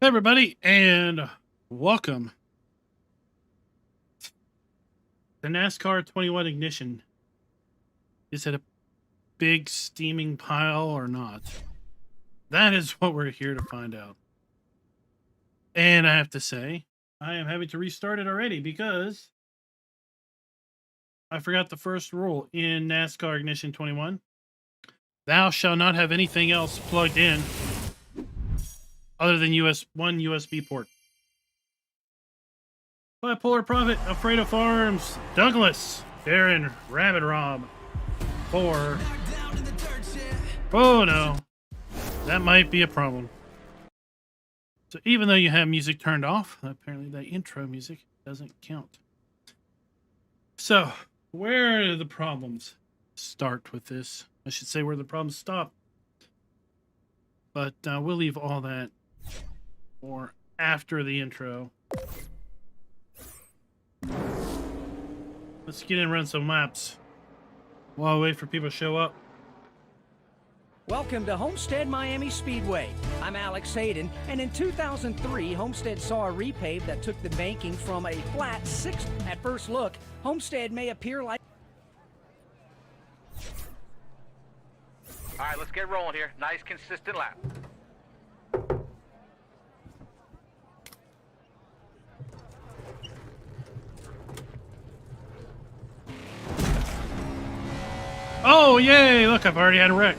Hey everybody, and welcome to NASCAR 21 Ignition. Is it a big steaming pile or not? That is what we're here to find out. And I have to say, I am having to restart it already because I forgot the first rule in NASCAR Ignition 21. Thou shalt not have anything else plugged in other than one USB port. Bipolar Prophet, Afraid of Farms, Douglas, Darren, Rabbit Rob, 4. Oh no, that might be a problem. So even though you have music turned off, apparently that intro music doesn't count. So where do the problems start with this? I should say where the problems stop. But we'll leave all that for after the intro. Let's get in and run some laps while I wait for people to show up. Welcome to Homestead Miami Speedway. I'm Alex Hayden, and in 2003, Homestead saw a repave that took the banking from a flat 6. At first look, Homestead may appear like... All right, let's get rolling here. Nice, consistent lap. Oh, yay! Look, I've already had a wreck.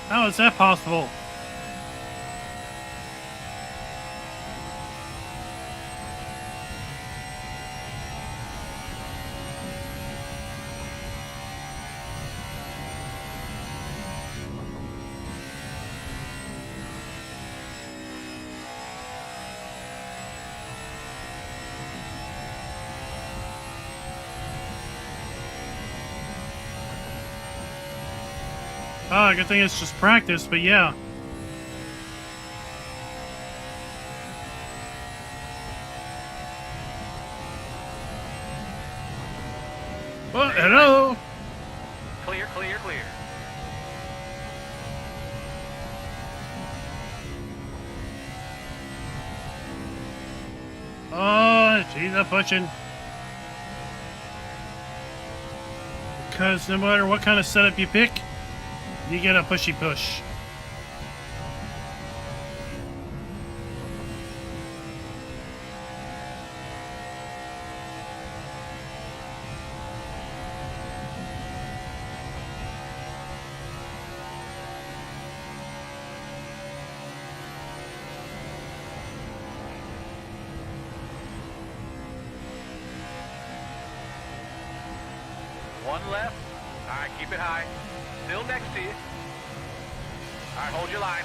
How is that possible? Oh, good thing it's just practice, but yeah. Oh, hello. Clear, clear, clear. Oh, geez, I'm pushing. Because no matter what kind of setup you pick, you get a pushy push. One left. All right, keep it high. Still next to you. All right, hold your line.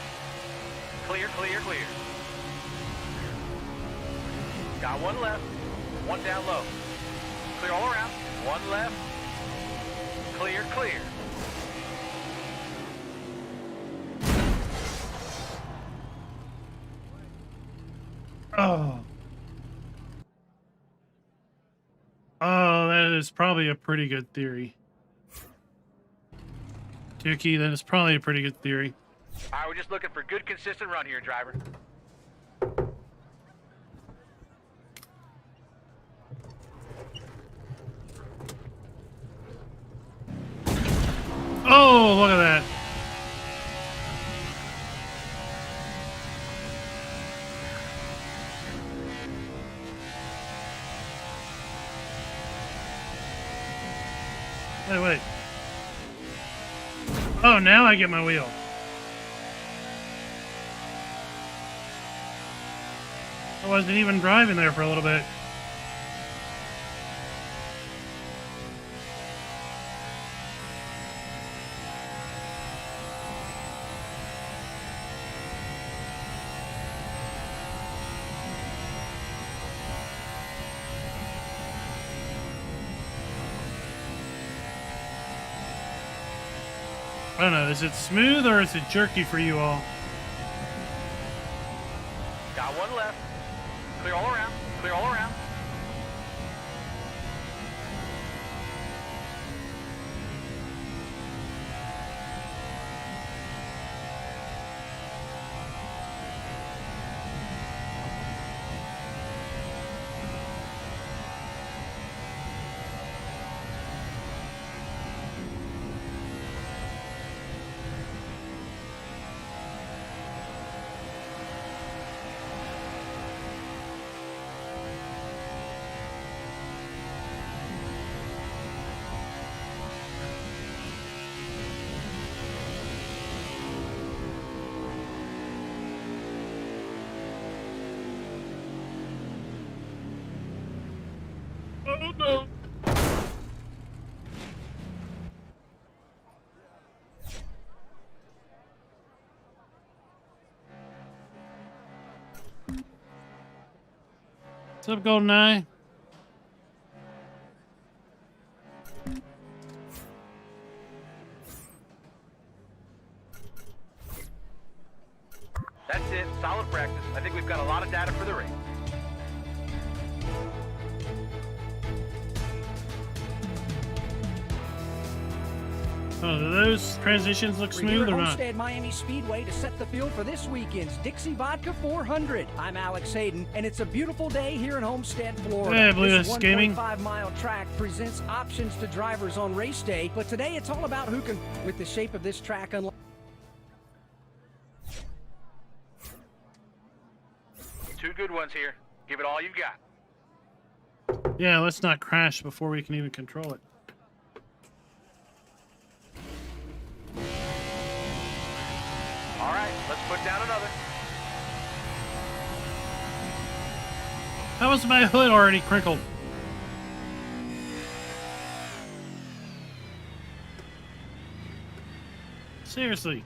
Clear, clear, clear. Got one left. One down low. Clear all around. One left. Clear, clear. Oh. Oh, that is probably a pretty good theory. Tukey, that is probably a pretty good theory. All right, we're just looking for good, consistent run here, driver. Oh, look at that. Wait. Oh, now I get my wheel. I wasn't even driving there for a little bit. I don't know, is it smooth or is it jerky for you all? Got one left. Clear all around. Clear all around. Oh no. What's up, GoldenEye? That's it. Solid practice. I think we've got a lot of data for the race. Oh, do those transitions look We're here smooth at or not? Homestead Miami Speedway to set the field for this weekend's Dixie Vodka 400. I'm Alex Hayden, and it's a beautiful day here in Homestead, Florida. Yeah, I believe this that's gaming. 1.5-mile track presents options to drivers on race day, but today it's all about who can, with the shape of this track, unlike Two good ones here. Give it all you've got. Yeah, let's not crash before we can even control it. All right, let's put down another. How was my hood already crinkled? Seriously.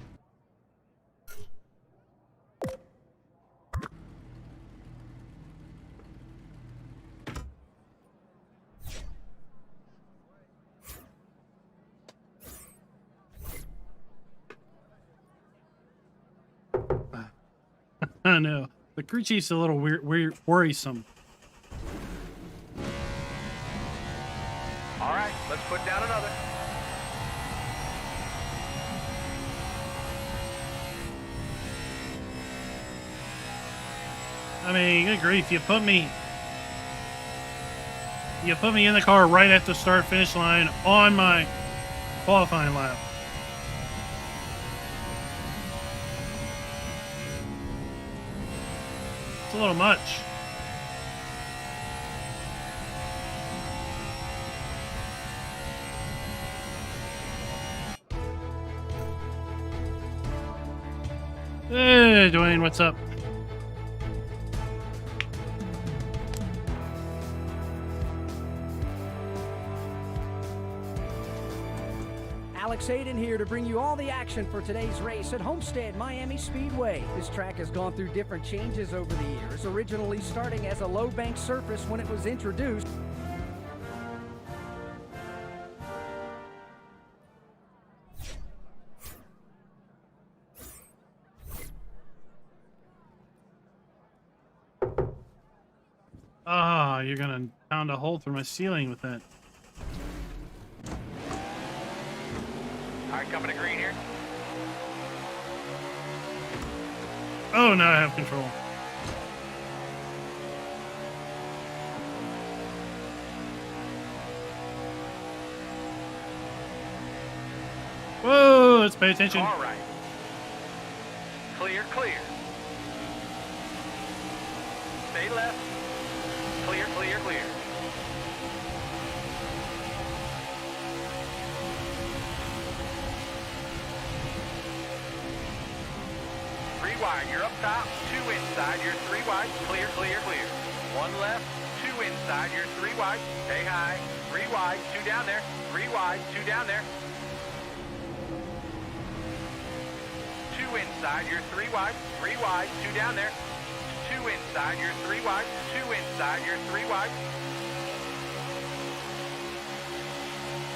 I know. The crew chief's a little worrisome. All right, let's put down another. I mean, good grief, you put me in the car right at the start finish line on my qualifying lap. It's a little much. Hey, Dwayne, what's up? Alex Hayden here to bring you all the action for today's race at Homestead Miami Speedway. This track has gone through different changes over the years, originally starting as a low bank surface when it was introduced. Ah, you're gonna pound a hole through my ceiling with that. All right, coming to green here. Oh, now I have control. Whoa, let's pay attention. All right. Clear, clear. Stay left. Clear, clear, clear. Three wide, you're up top. Two inside, you're three wide. Clear, clear, clear. One left, two inside, you're three wide. Stay high. Three wide, two down there. Three wide, two down there. Two inside, you're three wide. Three wide, two down there. Two inside, you're three wide. Two inside, you're three wide.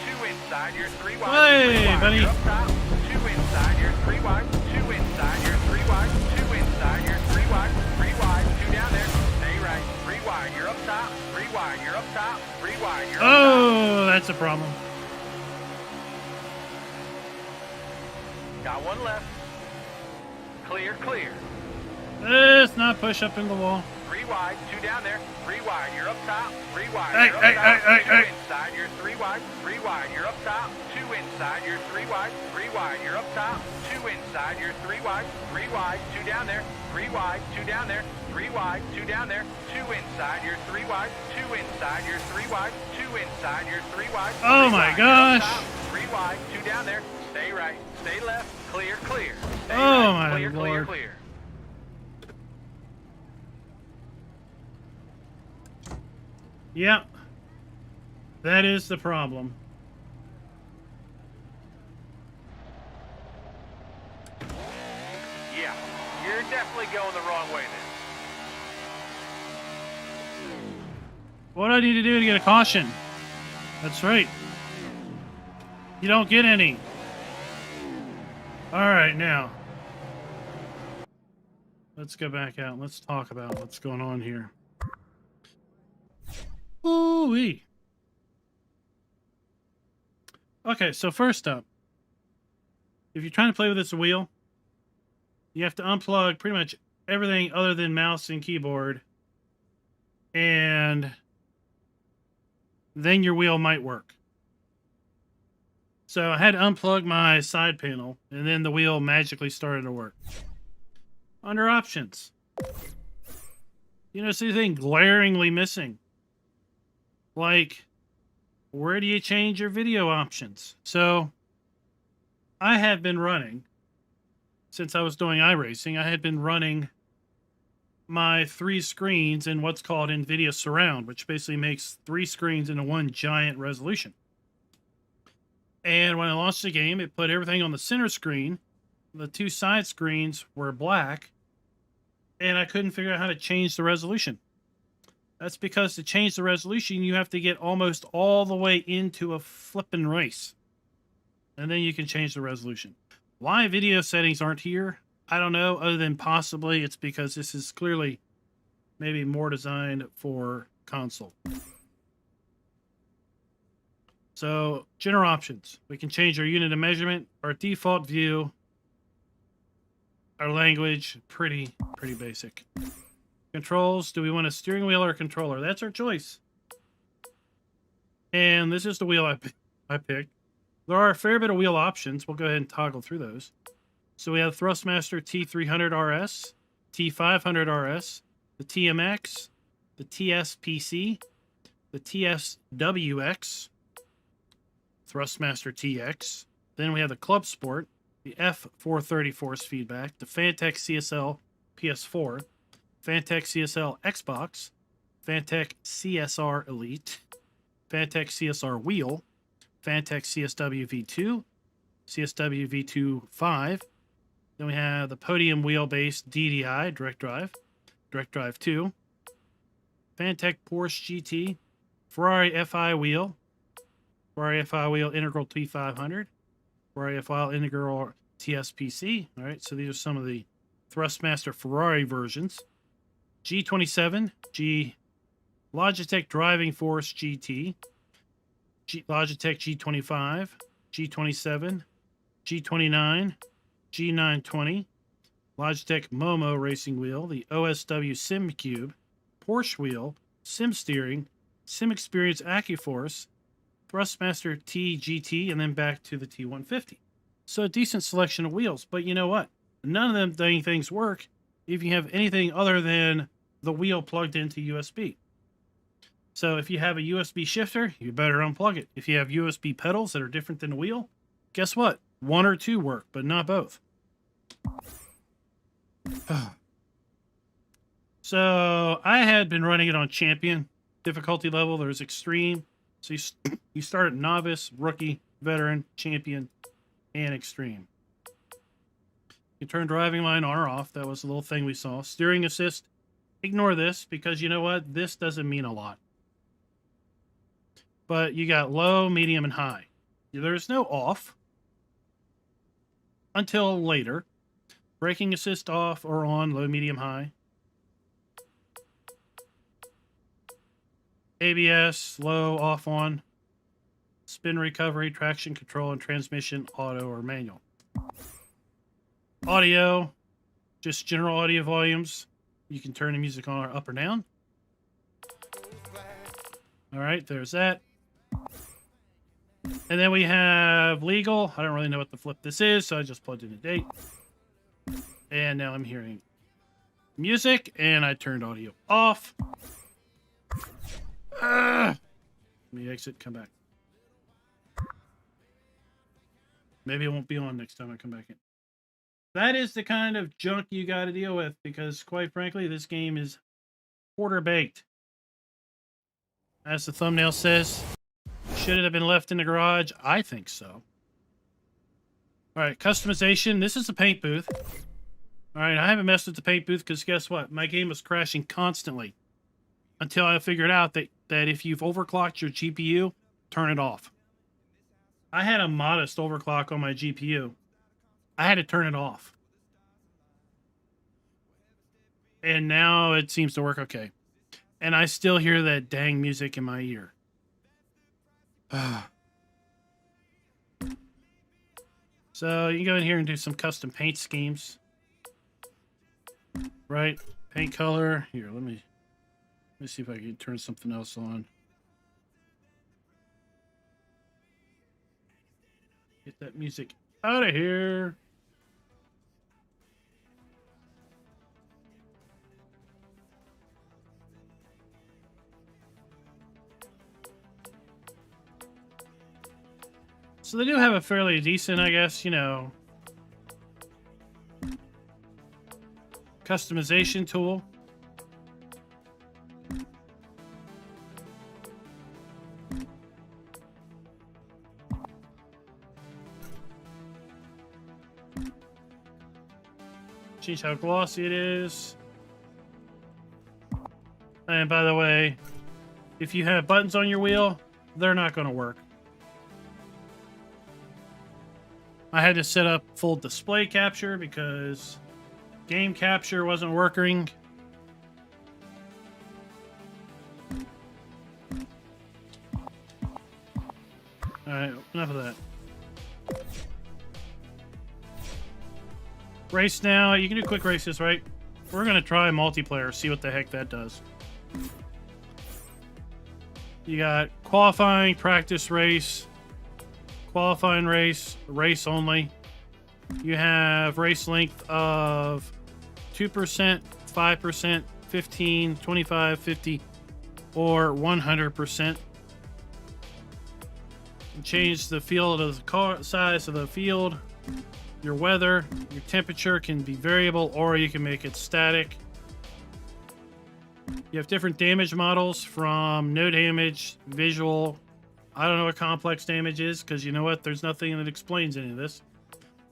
Two inside, you're three wide. Hey, three wide, buddy. you're up top. Two inside, you're three wide. Two inside, you're three wide. Two inside, you're three wide. Three wide, two down there. Stay right. Three wide, you're up top. Three wide, you're up top. Three wide, you're up top. Oh, that's a problem. Got one left. Clear, clear. Let's not push up in the wall. Three wide, two down there. Three wide, you're up top. Three wide, Hey, you're up hey, top. hey, Two hey. inside, you're three wide. Three wide, you're up top. Two inside, you're three wide. Three wide, you're up top. Two inside, you're three wide. Three wide, two down there. Three wide, two down there. Three wide, two down there. Two inside, you're three wide. Two inside, you're three wide. Two inside, you're three wide. Oh Three my wide, you're up gosh. top. Three wide, two down there. Stay right. Stay left. Clear, clear. Stay Oh right. my Clear, clear, Lord. clear. Yep. That is the problem. Yeah, you're definitely going the wrong way then. What do I need to do to get a caution? That's right. You don't get any. All right, now. Let's go back out. Let's talk about what's going on here. Ooh-wee. Okay, so first up, if you're trying to play with this wheel, you have to unplug pretty much everything other than mouse and keyboard, and then your wheel might work. So I had to unplug my side panel, and then the wheel magically started to work. Under options, you notice anything glaringly missing? Like, where do you change your video options? So I had been running, since I was doing iRacing, I had been running my 3 screens in what's called NVIDIA Surround, which basically makes 3 screens into one giant resolution. And when I launched the game, it put everything on the center screen. The 2 side screens were black, and I couldn't figure out how to change the resolution. That's because to change the resolution, you have to get almost all the way into a flipping race. And then you can change the resolution. Why video settings aren't here, I don't know, other than possibly it's because this is clearly maybe more designed for console. So, general options. We can change our unit of measurement, our default view, our language, pretty basic. Controls, do we want a steering wheel or a controller? That's our choice. And this is the wheel I picked. There are a fair bit of wheel options. We'll go ahead and toggle through those. So we have Thrustmaster T300 RS, T500 RS, the TMX, the TSPC, the TSWX, Thrustmaster TX. Then we have the Club Sport, the F430 force feedback, the Fantech CSL PS4, Fantech CSL Xbox, Fantech CSR Elite, Fantech CSR Wheel, Fantech CSW V2, CSW V2 5. Then we have the Podium Wheel-based DDI, Direct Drive 2, Fantech Porsche GT, Ferrari FI Wheel, Ferrari FI Wheel Integral T500, Ferrari FI Integral TSPC. All right, so these are some of the Thrustmaster Ferrari versions. G27, Logitech Driving Force GT, Logitech G25, G27, G29, G920, Logitech Momo Racing Wheel, the OSW Sim Cube, Porsche Wheel, Sim Steering, Sim Experience AccuForce, Thrustmaster TGT, and then back to the T150. So a decent selection of wheels, but you know what? None of them things work if you have anything other than the wheel plugged into USB. So if you have a USB shifter, you better unplug it. If you have USB pedals that are different than the wheel, guess what? 1 or 2 work, but not both. So I had been running it on champion difficulty level. There's extreme. So you start at novice, rookie, veteran, champion, and extreme. You turn driving line on or off. That was the little thing we saw. Steering assist. Ignore this because you know what? This doesn't mean a lot. But you got low, medium, and high. There's no off until later. Braking assist off or on, low, medium, high. ABS, low, off, on. Spin recovery, traction control, and transmission, auto or manual. Audio, just general audio volumes. You can turn the music on or up or down. All right, there's that. And then we have legal. I don't really know what the flip this is, so I just plugged in a date. And now I'm hearing music, and I turned audio off. Let me exit, come back. Maybe it won't be on next time I come back in. That is the kind of junk you got to deal with because, quite frankly, this game is quarter baked. As the thumbnail says, Should it have been left in the garage? I think so. All right, customization. This is the paint booth. All right, I haven't messed with the paint booth because guess what? My game was crashing constantly until I figured out that if you've overclocked your GPU, turn it off. I had a modest overclock on my GPU. I had to turn it off. And now it seems to work okay. And I still hear that dang music in my ear. So you can go in here and do some custom paint schemes. Right? Paint color. Here, let me see if I can turn something else on. Get that music out of here. So they do have a fairly decent, I guess, you know, customization tool. Change how glossy it is. And by the way, if you have buttons on your wheel, they're not going to work. I had to set up full display capture because game capture wasn't working. Alright, enough of that. Race now. You can do quick races, right? We're going to try multiplayer, see what the heck that does. You got qualifying, practice race, qualifying race, race only. You have race length of 2%, 5%, 15, 25, 50, or 100%. Change the field of the car, size of the field. Your weather, your temperature can be variable, or you can make it static. You have different damage models from no damage, visual. I don't know what complex damage is because you know what? There's nothing that explains any of this.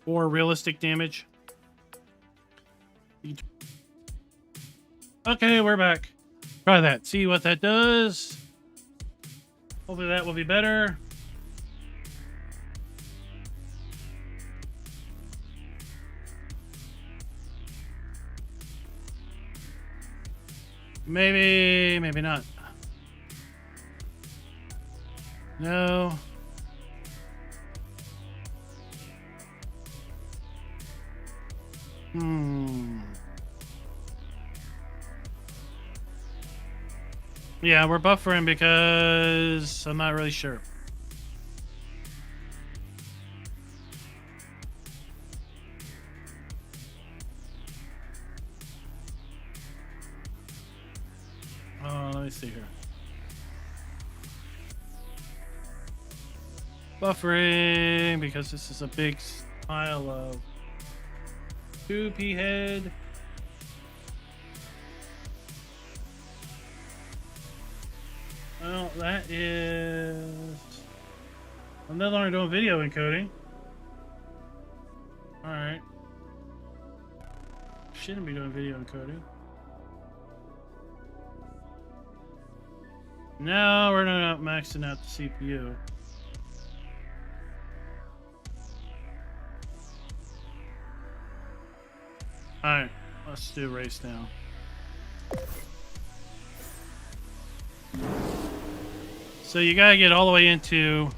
Or realistic damage. Okay, we're back. Try that. See what that does. Hopefully that will be better. Maybe, maybe not. No. Yeah, we're buffering because I'm not really sure. Let me see here. Buffering because this is a big pile of 2p head. Well, that is... I'm no longer doing video encoding. Alright. Shouldn't be doing video encoding. No, we're not maxing out the CPU. Alright, let's do race now. So you gotta get all the way into...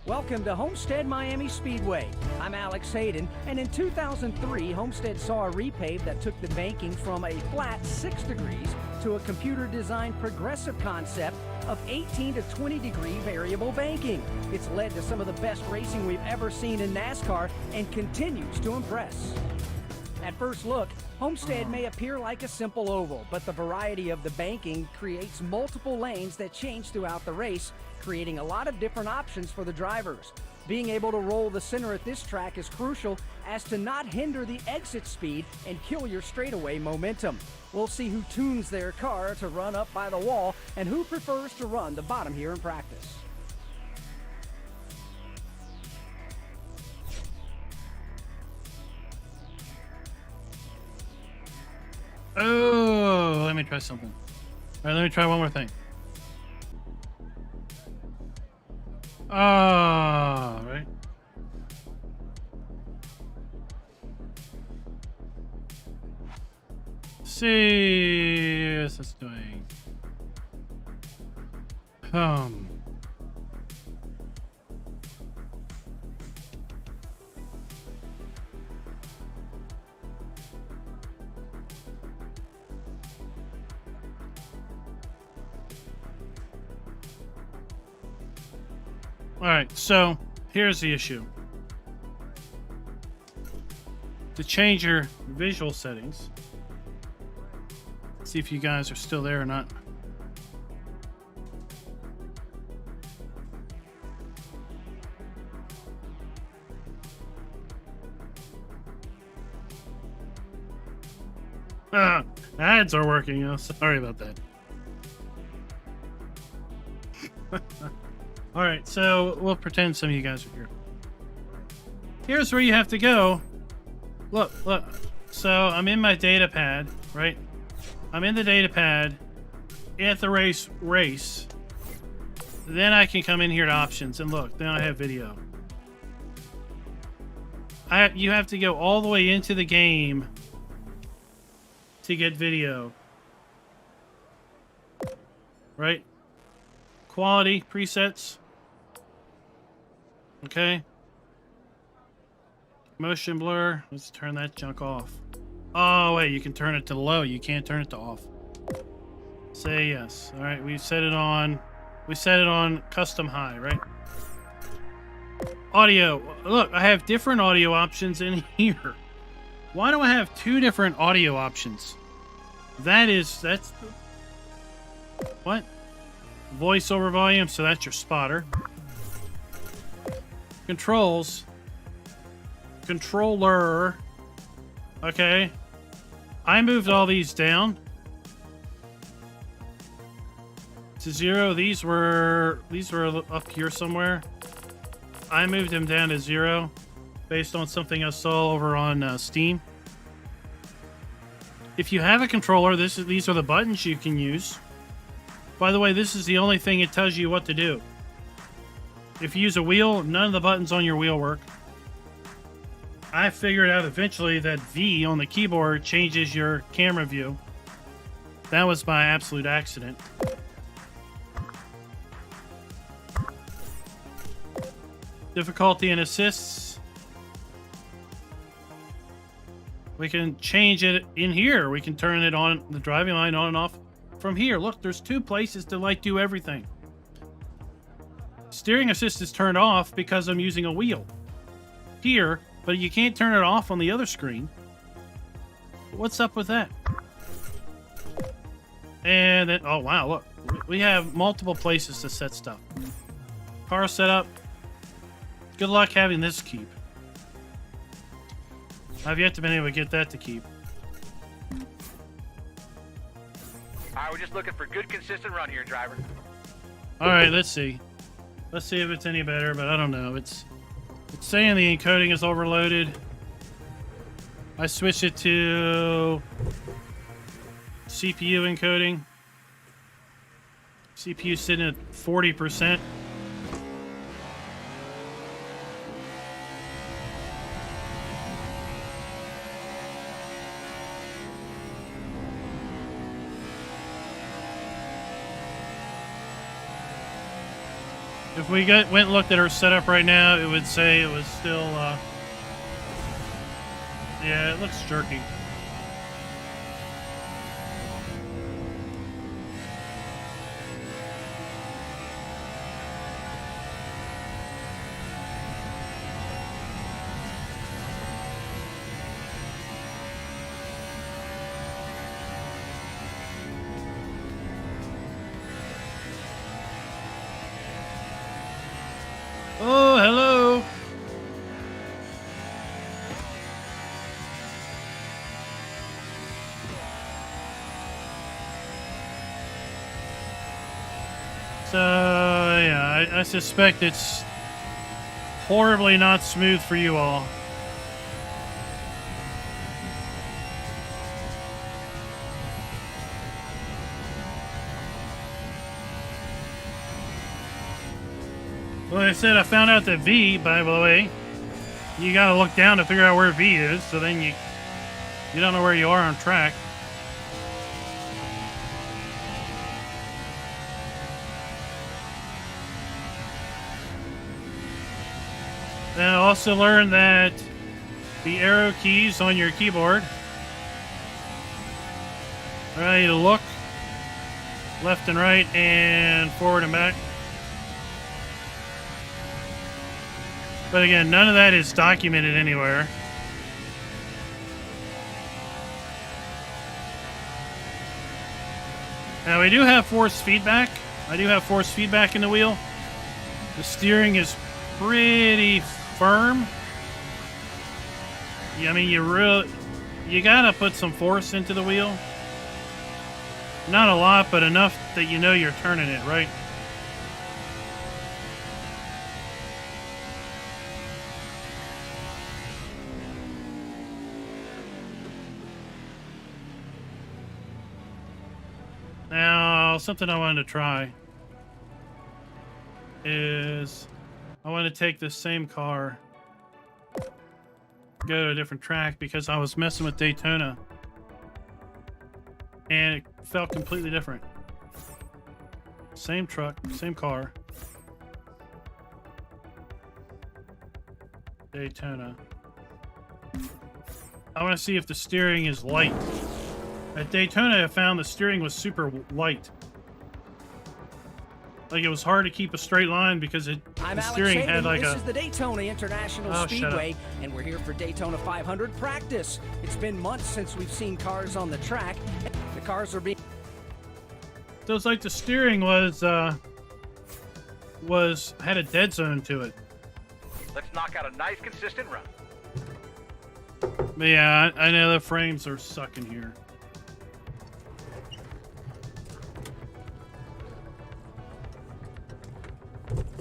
Welcome to Homestead Miami Speedway. I'm Alex Hayden, and in 2003, Homestead saw a repave that took the banking from a flat 6 degrees to a computer-designed progressive concept of 18 to 20 degree variable banking. It's led to some of the best racing we've ever seen in NASCAR and continues to impress. At first look, Homestead may appear like a simple oval, but the variety of the banking creates multiple lanes that change throughout the race, creating a lot of different options for the drivers. Being able to roll the center at this track is crucial as to not hinder the exit speed and kill your straightaway momentum. We'll see who tunes their car to run up by the wall and who prefers to run the bottom here in practice. Oh, let me try something. All right, let me try one more thing. Ah, right. See what it's doing. All right, so here's the issue. To change your visual settings, see if you guys are still there or not. Ads are working. Oh, sorry about that. All right, so we'll pretend some of you guys are here. Here's where you have to go. Look. So I'm in my data pad, right? I'm in the data pad at the race. Then I can come in here to options and look. Then I have video. You have to go all the way into the game to get video. Right? Quality presets. Okay. Motion blur. Let's turn that junk off. Oh wait, you can turn it to low. You can't turn it to off. Say yes. All right, we set it on custom high, right? Audio. Look, I have different audio options in here. Why do I have two different audio options? That's what? Voice over volume, so that's your spotter. Controls. Controller. Okay. I moved all these down to 0. These were up here somewhere. I moved them down to 0 based on something I saw over on Steam. If you have a controller, these are the buttons you can use. By the way, this is the only thing it tells you what to do. If you use a wheel, none of the buttons on your wheel work. I figured out eventually that V on the keyboard changes your camera view. That was by absolute accident. Difficulty and assists. We can change it in here. We can turn it on, the driving line on and off from here. Look, there's two places to do everything. Steering assist is turned off because I'm using a wheel here, but you can't turn it off on the other screen. What's up with that? And then, oh wow, look, we have multiple places to set stuff. Car setup. Good luck having this keep. I've yet to be able to get that to keep. Alright, we're just looking for good, consistent run here, driver. Alright, let's see. Let's see if it's any better, but I don't know. It's saying the encoding is overloaded. I switched it to CPU encoding. CPU sitting at 40%. If we went and looked at our setup right now, it would say it was still, yeah, it looks jerky. Oh, hello. So, yeah, I suspect it's horribly not smooth for you all. Well, like I said, I found out that V, by the way, you gotta look down to figure out where V is, so then you don't know where you are on track. And I also learned that the arrow keys on your keyboard allow you to look left and right and forward and back. But again, none of that is documented anywhere. Now we do have force feedback. I do have force feedback in the wheel. The steering is pretty firm. Yeah, I mean, you gotta put some force into the wheel. Not a lot, but enough that you know you're turning it, right? Now, something I wanted to try is I want to take this same car, go to a different track, because I was messing with Daytona and it felt completely different. Same truck, same car. Daytona. I want to see if the steering is light. At Daytona, I found the steering was super light. Like, it was hard to keep a straight line because the steering had like this is the Daytona International Speedway, and we're here for Daytona 500 practice. It's been months since we've seen cars on the track. The cars are being... So it's like the steering had a dead zone to it. Let's knock out a nice, consistent run. But yeah, I know the frames are sucking here.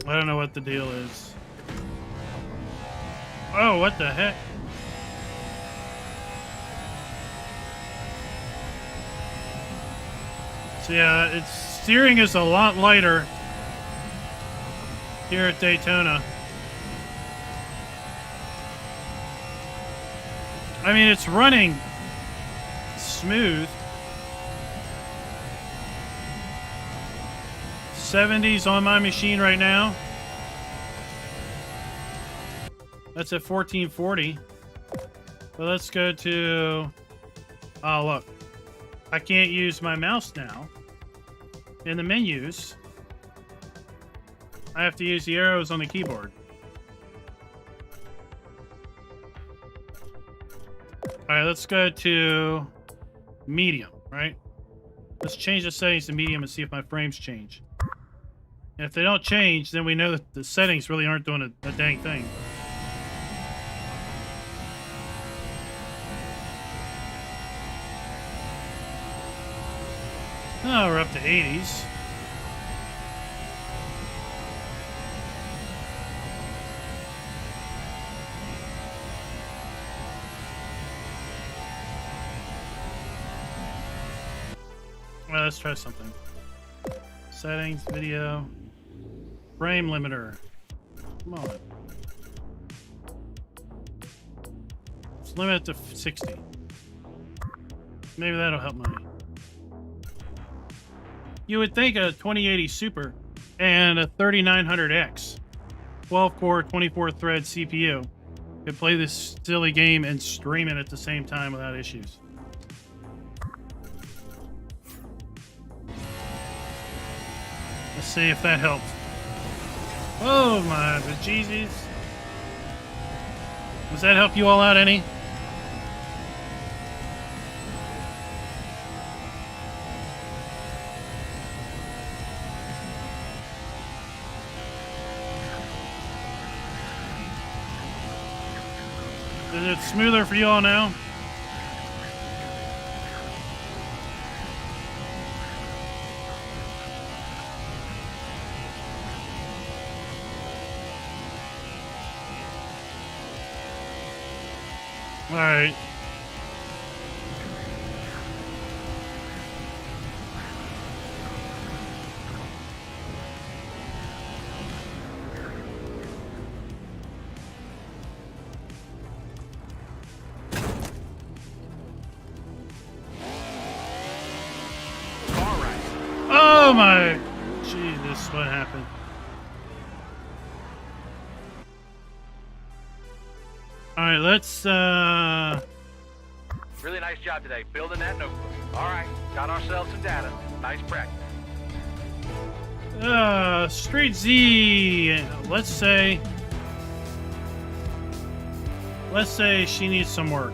I don't know what the deal is. Oh, what the heck? So yeah, its steering is a lot lighter here at Daytona. I mean, it's running smooth. 70s on my machine right now. That's at 1440. But let's go to... Oh, look. I can't use my mouse now. In the menus, I have to use the arrows on the keyboard. Alright, let's go to medium, right? Let's change the settings to medium and see if my frames change. And if they don't change, then we know that the settings really aren't doing a dang thing. Oh, we're up to 80s. Well, let's try something. Settings, video, frame limiter. Come on. Let's limit it to 60. Maybe that'll help me. You would think a 2080 Super and a 3900X 12-core, 24-thread CPU could play this silly game and stream it at the same time without issues. Let's see if that helps. Oh my bejesus. Does that help you all out any? Is it smoother for you all now? All right. All right. Oh my Jesus, what happened? All right, let's Really nice job today, building that notebook. All right, got ourselves some data. Nice practice. Street Z, let's say she needs some work.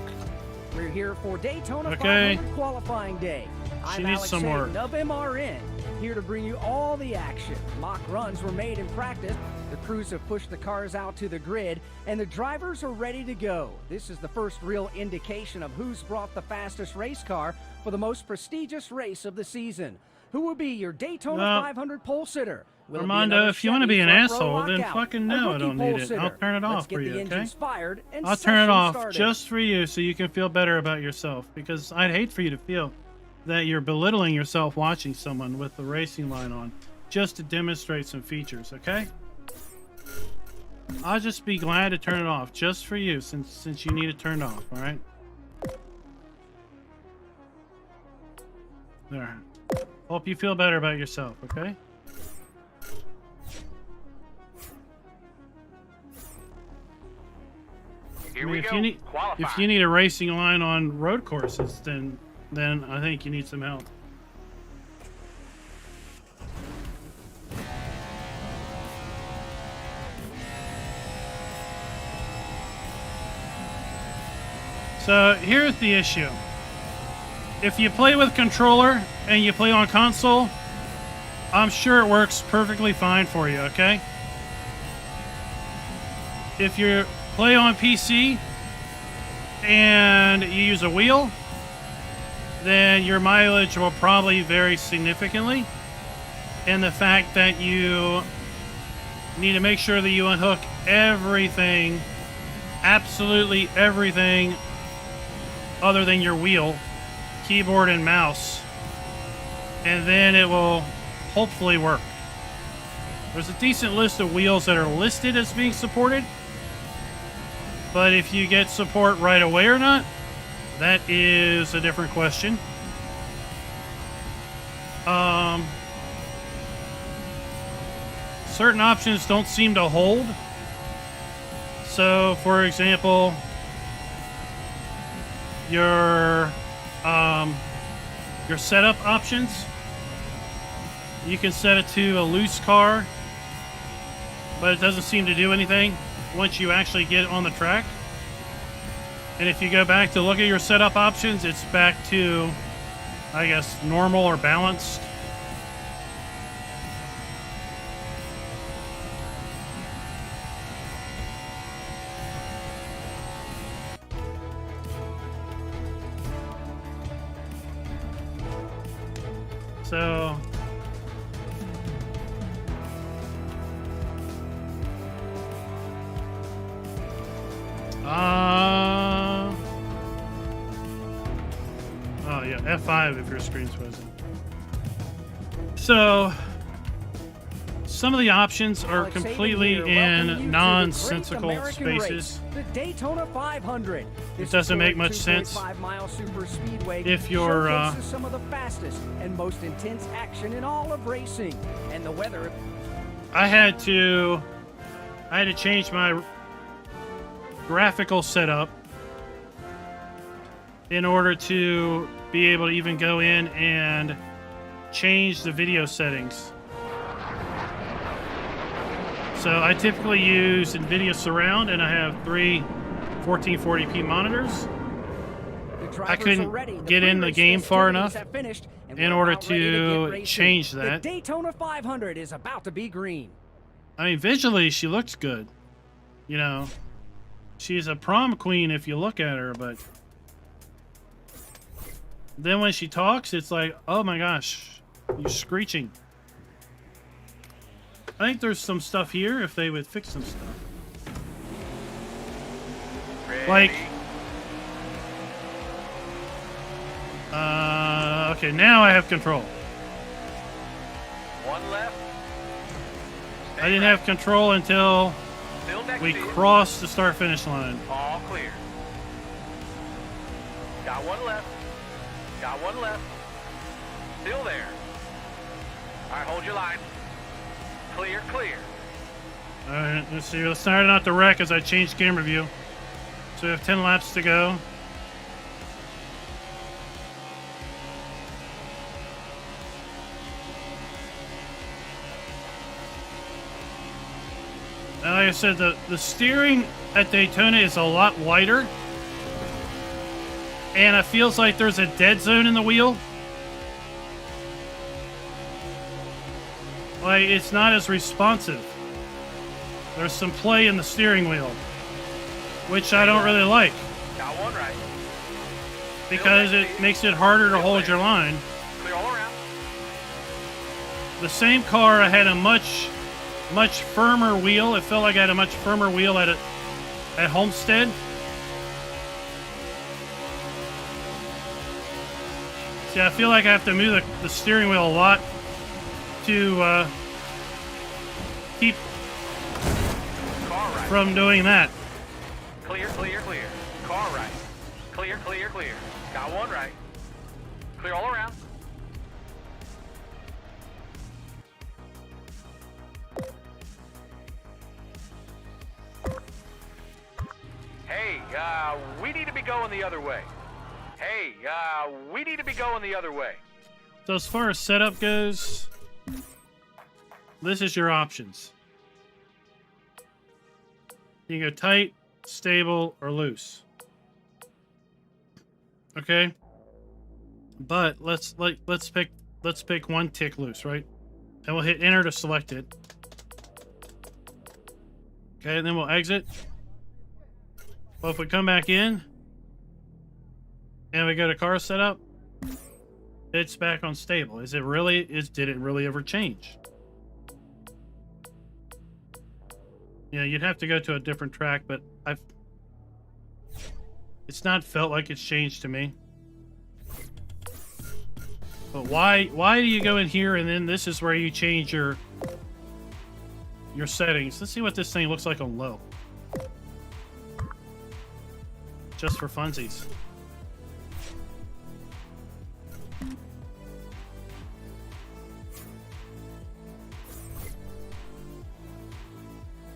We're here for Daytona Okay. 500 qualifying day. She I'm needs Alex some Hayden work. of MRN, here to bring you all the action. Mock runs were made in practice. The crews have pushed the cars out to the grid, and the drivers are ready to go. This is the first real indication of who's brought the fastest race car for the most prestigious race of the season. Who will be your Daytona Well, 500 pole sitter? Will it be Armando, another if you want to Chevy be an front row asshole, then lockout? fucking A no, I rookie don't pole need it. I'll sitter? turn it Let's off get for the you, okay? engines fired and I'll turn it session off started. just for you so you can feel better about yourself, because I'd hate for you to feel that you're belittling yourself watching someone with the racing line on just to demonstrate some features, okay? I'll just be glad to turn it off just for you since you need it turned off, all right? There. Hope you feel better about yourself, okay? Here I mean, we if go. you need Qualifying. if you need a racing line on road courses, then I think you need some help. So here's the issue. If you play with controller and you play on console, I'm sure it works perfectly fine for you, okay? If you play on PC and you use a wheel, then your mileage will probably vary significantly. And the fact that you need to make sure that you unhook everything, absolutely everything other than your wheel, keyboard, and mouse, and then it will hopefully work. There's a decent list of wheels that are listed as being supported, but if you get support right away or not, that is a different question. Certain options don't seem to hold. So, for example, your setup options, you can set it to a loose car, but it doesn't seem to do anything once you actually get on the track. And if you go back to look at your setup options, it's back to, I guess, normal or balanced. So oh yeah, F5 if your screen's frozen. So some of the options are Alex Hayden completely here, welcoming you to the in great nonsensical American race, spaces. the Daytona 500. This doesn't make historic much sense 2.5-mile super speedway if you're, showcases some of the fastest and most intense action in all of racing. And the weather. I had to change my graphical setup in order to be able to even go in and change the video settings. So I typically use NVIDIA Surround, and I have three 1440p monitors. I couldn't get in the game far enough in order to change that. The Daytona 500 is about to be green. I mean, visually, she looks good. You know, she's a prom queen if you look at her, but then when she talks, it's like, oh my gosh, you're screeching. I think there's some stuff here if they would fix some stuff. Ready. Like, Okay, now I have control. One left. I didn't have control until Still next we to you. crossed the start-finish line. All clear. Got one left. Got one left. Still there. All right, hold your line. Clear, clear. All right, let's see. Let's start not to wreck as I change camera view. So we have 10 laps to go. And like I said, the steering at Daytona is a lot lighter. And it feels like there's a dead zone in the wheel. Like, it's not as responsive. There's some play in the steering wheel, which I don't really like. Got one right. Because it makes it harder to hold your line. Clear all around. The same car, I had a much firmer wheel. It felt like I had a much firmer wheel at Homestead. See, I feel like I have to move the steering wheel a lot to keep Car right. from doing that. Clear, clear, clear. Car right. Clear, clear, clear. Got one right. Clear all around. Hey, we need to be going the other way. Hey, we need to be going the other way. So as far as setup goes, this is your options. You can go tight, stable, or loose. Okay? But let's pick one tick loose, right? And we'll hit enter to select it. Okay, and then we'll exit. Well, if we come back in and we go to car setup, it's back on stable. Did it really ever change? Yeah, you'd have to go to a different track, but it's not felt like it's changed to me. But why do you go in here and then this is where you change your settings? Let's see what this thing looks like on low. Just for funsies.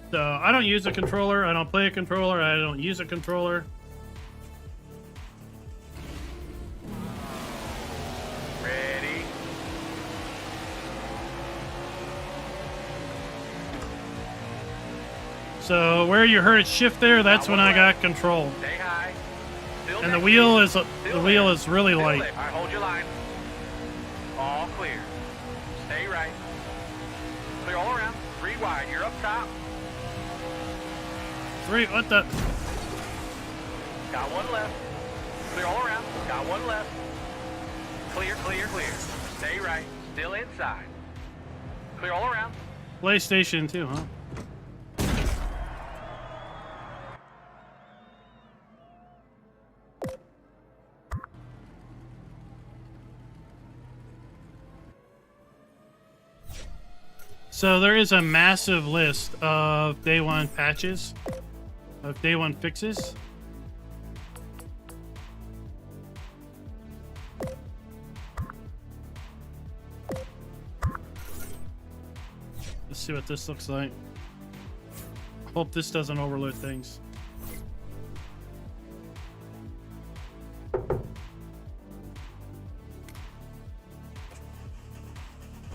So I don't use a controller. I don't play a controller. I don't use a controller. Ready. So where you heard it shift there, that's when I got control. Stay high. Still And the next wheel to you. is Still really Still light. there. All right, hold your line. All clear. Stay right. Clear all around. 3 wide. You're up top. What the? Got one left. Clear all around. Got one left. Clear, clear, clear. Stay right. Still inside. Clear all around. PlayStation 2, huh? So there is a massive list of day one patches, of day one fixes. Let's see what this looks like. Hope this doesn't overload things.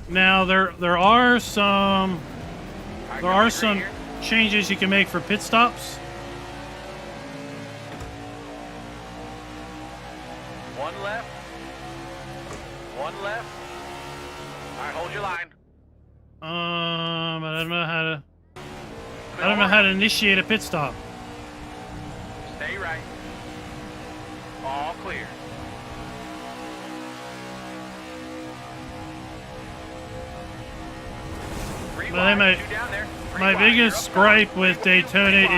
Now there are some changes you can make for pit stops. One left. One left. All right, hold your line. But I don't know how to initiate a pit stop. Stay right. All clear. But my biggest gripe with Daytona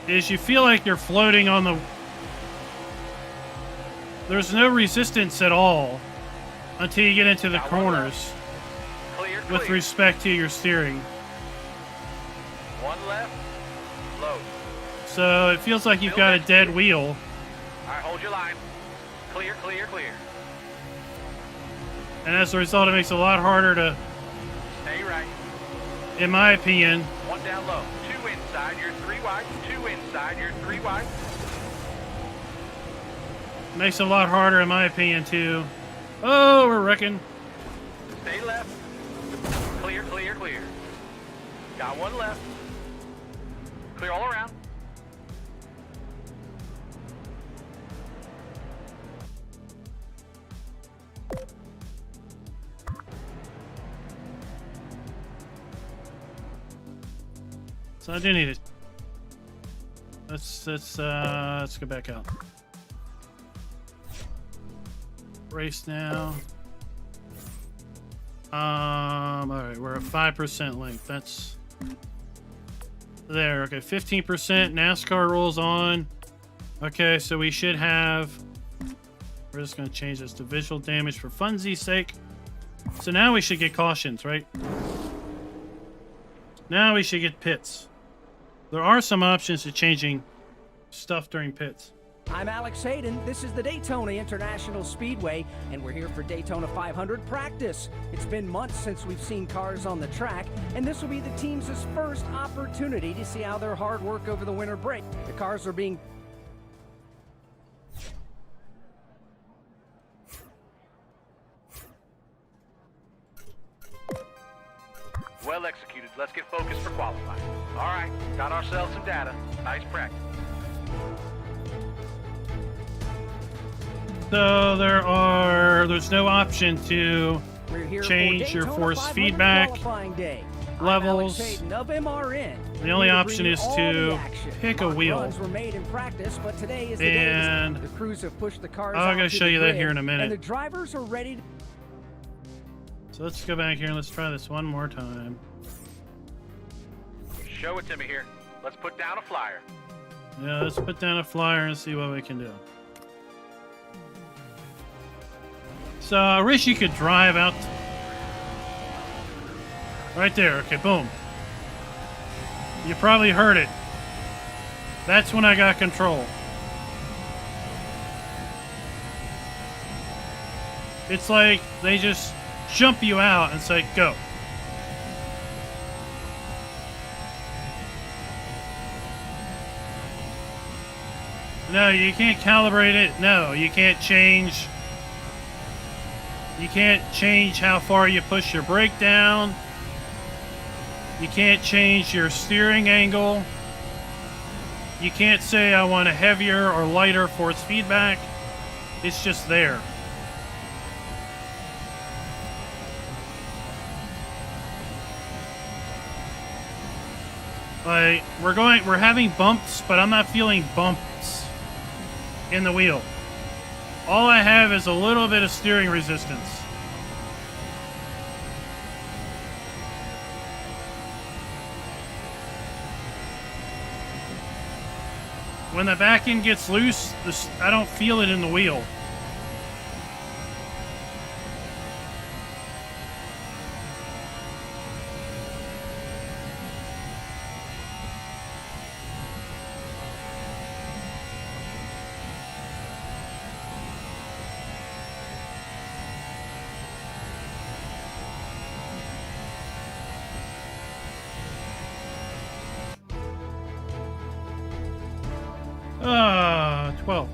is you feel like you're floating on the there's no resistance at all until you get into the Got one corners left. Clear, with clear. respect to your steering. One left. Load. So it feels like you've Middle got a left. dead wheel. All right, hold your line. Clear, clear, clear. And as a result, it makes it a lot harder to, Stay right. in my opinion, One down low. Two inside, you're 3 wide. Two inside, you're 3 wide. makes it a lot harder, in my opinion, too. Oh, we're wrecking. Stay left. Clear, clear, clear. Got one left. Clear all around. So I do need it. Let's go back out. Race now. All right, we're at 5% length. That's there. Okay, 15%. NASCAR rolls on. Okay, so we should have. We're just gonna change this to visual damage for funsies' sake. So now we should get cautions, right? Now we should get pits. There are some options to changing stuff during pits. I'm Alex Hayden. This is the Daytona International Speedway, and we're here for Daytona 500 practice. It's been months since we've seen cars on the track, and this will be the team's first opportunity to see how their hard work over the winter break. The cars are being Well executed. Let's get focused for qualifying. All right, got ourselves some data. Nice practice. So there's no option to We're here change for your Daytona force 500 feedback qualifying day. I'm levels. Alex Hayden of MRN. The only Here to option bring you is all to the action. pick a Mock wheel. runs were made in practice, but today is the And day the crews have pushed the cars I'm gonna out to show the you that grid, here in a minute. And the drivers are ready to So let's go back here and let's try this one more time. Show it to me here. Let's put down a flyer. Yeah, let's put down a flyer and see what we can do. So I wish you could drive out right there. Okay, boom. You probably heard it. That's when I got control. It's like they just jump you out and say, go. No, you can't calibrate it. No, you can't change. You can't change how far you push your brake down. You can't change your steering angle. You can't say I want a heavier or lighter force feedback. It's just there. Like, we're having bumps, but I'm not feeling bumps in the wheel. All I have is a little bit of steering resistance. When the back end gets loose, I don't feel it in the wheel. Ah, 12.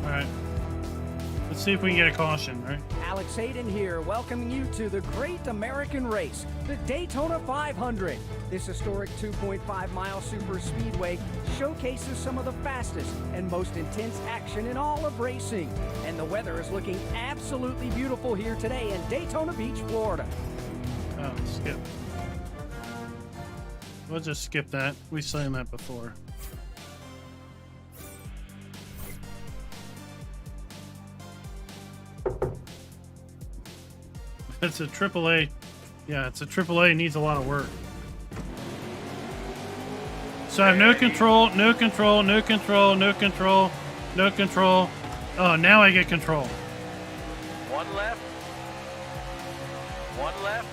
Alright. Let's see if we can get a caution, right? Alex Hayden here, welcoming you to the Great American Race, the Daytona 500. This historic 2.5-mile super speedway showcases some of the fastest and most intense action in all of racing. And the weather is looking absolutely beautiful here today in Daytona Beach, Florida. Oh, skip. We'll just skip that. We've seen that before. It's a AAA. Yeah, it's a AAA. It needs a lot of work. So So I have no control, no control, no control, no control, no control. Oh, now I get control. One left. One left.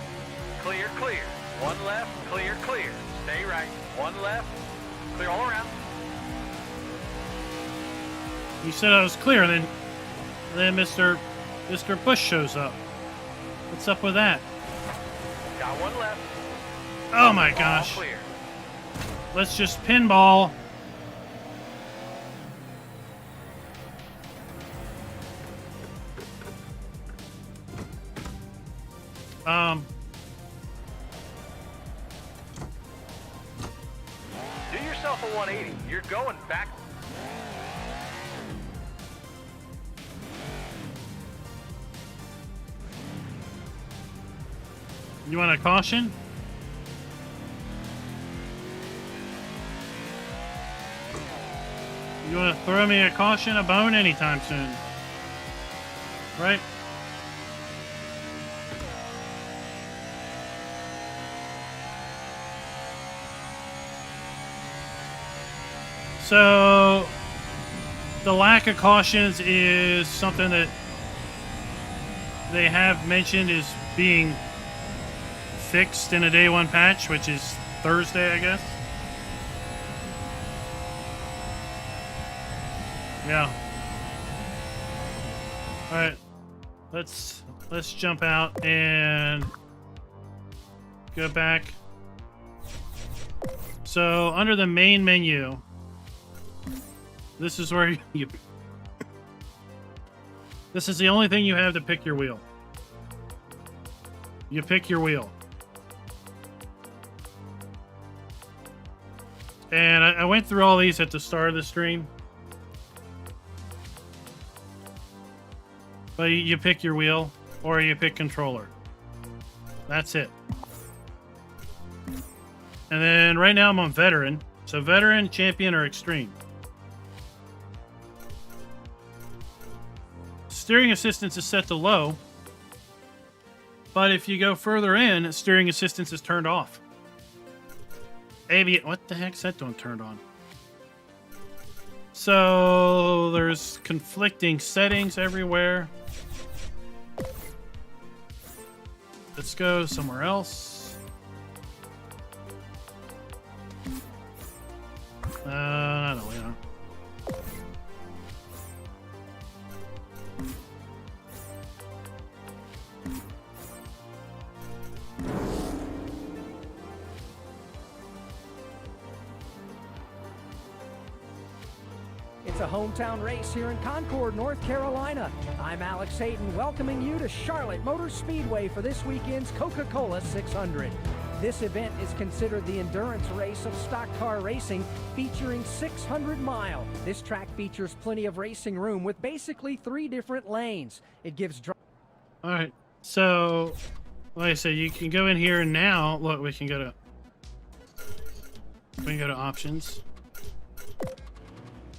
Clear, clear. One left. Clear, clear. Stay right. One left. Clear all around. You said I was clear, and then Mr. Bush shows up. What's up with that? Got one left. Oh my All gosh. clear. Let's just pinball. Do yourself a 180. You're going back. You want a caution? You want to throw me a caution, a bone anytime soon? Right? So, the lack of cautions is something that they have mentioned is being fixed in a day one patch, which is Thursday, I guess. Yeah. All right. Let's jump out and go back. So under the main menu, this is where you this is the only thing you have to pick your wheel. You pick your wheel. And I went through all these at the start of the stream. But you pick your wheel or you pick controller. That's it. And then right now I'm on veteran. So veteran, champion, or extreme. Steering assistance is set to low. But if you go further in, steering assistance is turned off. What the heck's that doing turned on? So there's conflicting settings everywhere. Let's go somewhere else. I don't know. It's a hometown race here in Concord, North Carolina. I'm Alex Hayden, welcoming you to Charlotte Motor Speedway for this weekend's Coca-Cola 600. This event is considered the endurance race of stock car racing, featuring 600 miles. This track features plenty of racing room with basically 3 different lanes. It gives... All right, so like I said, you can go in here and now. Look, we can go to options.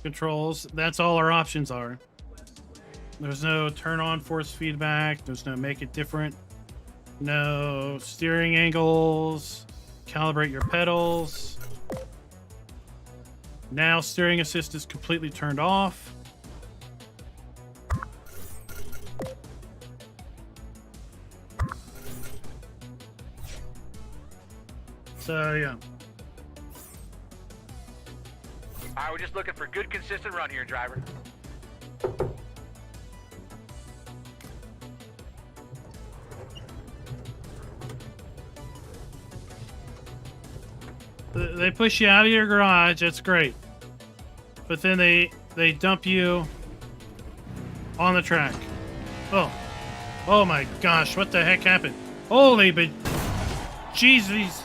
Controls. That's all our options are. There's no turn on force feedback. There's no make it different. No steering angles. Calibrate your pedals. Now steering assist is completely turned off. So yeah. All right, we're just looking for a good, consistent run here, driver. They push you out of your garage. That's great. But then they dump you on the track. Oh my gosh! What the heck happened? Holy but Jesus!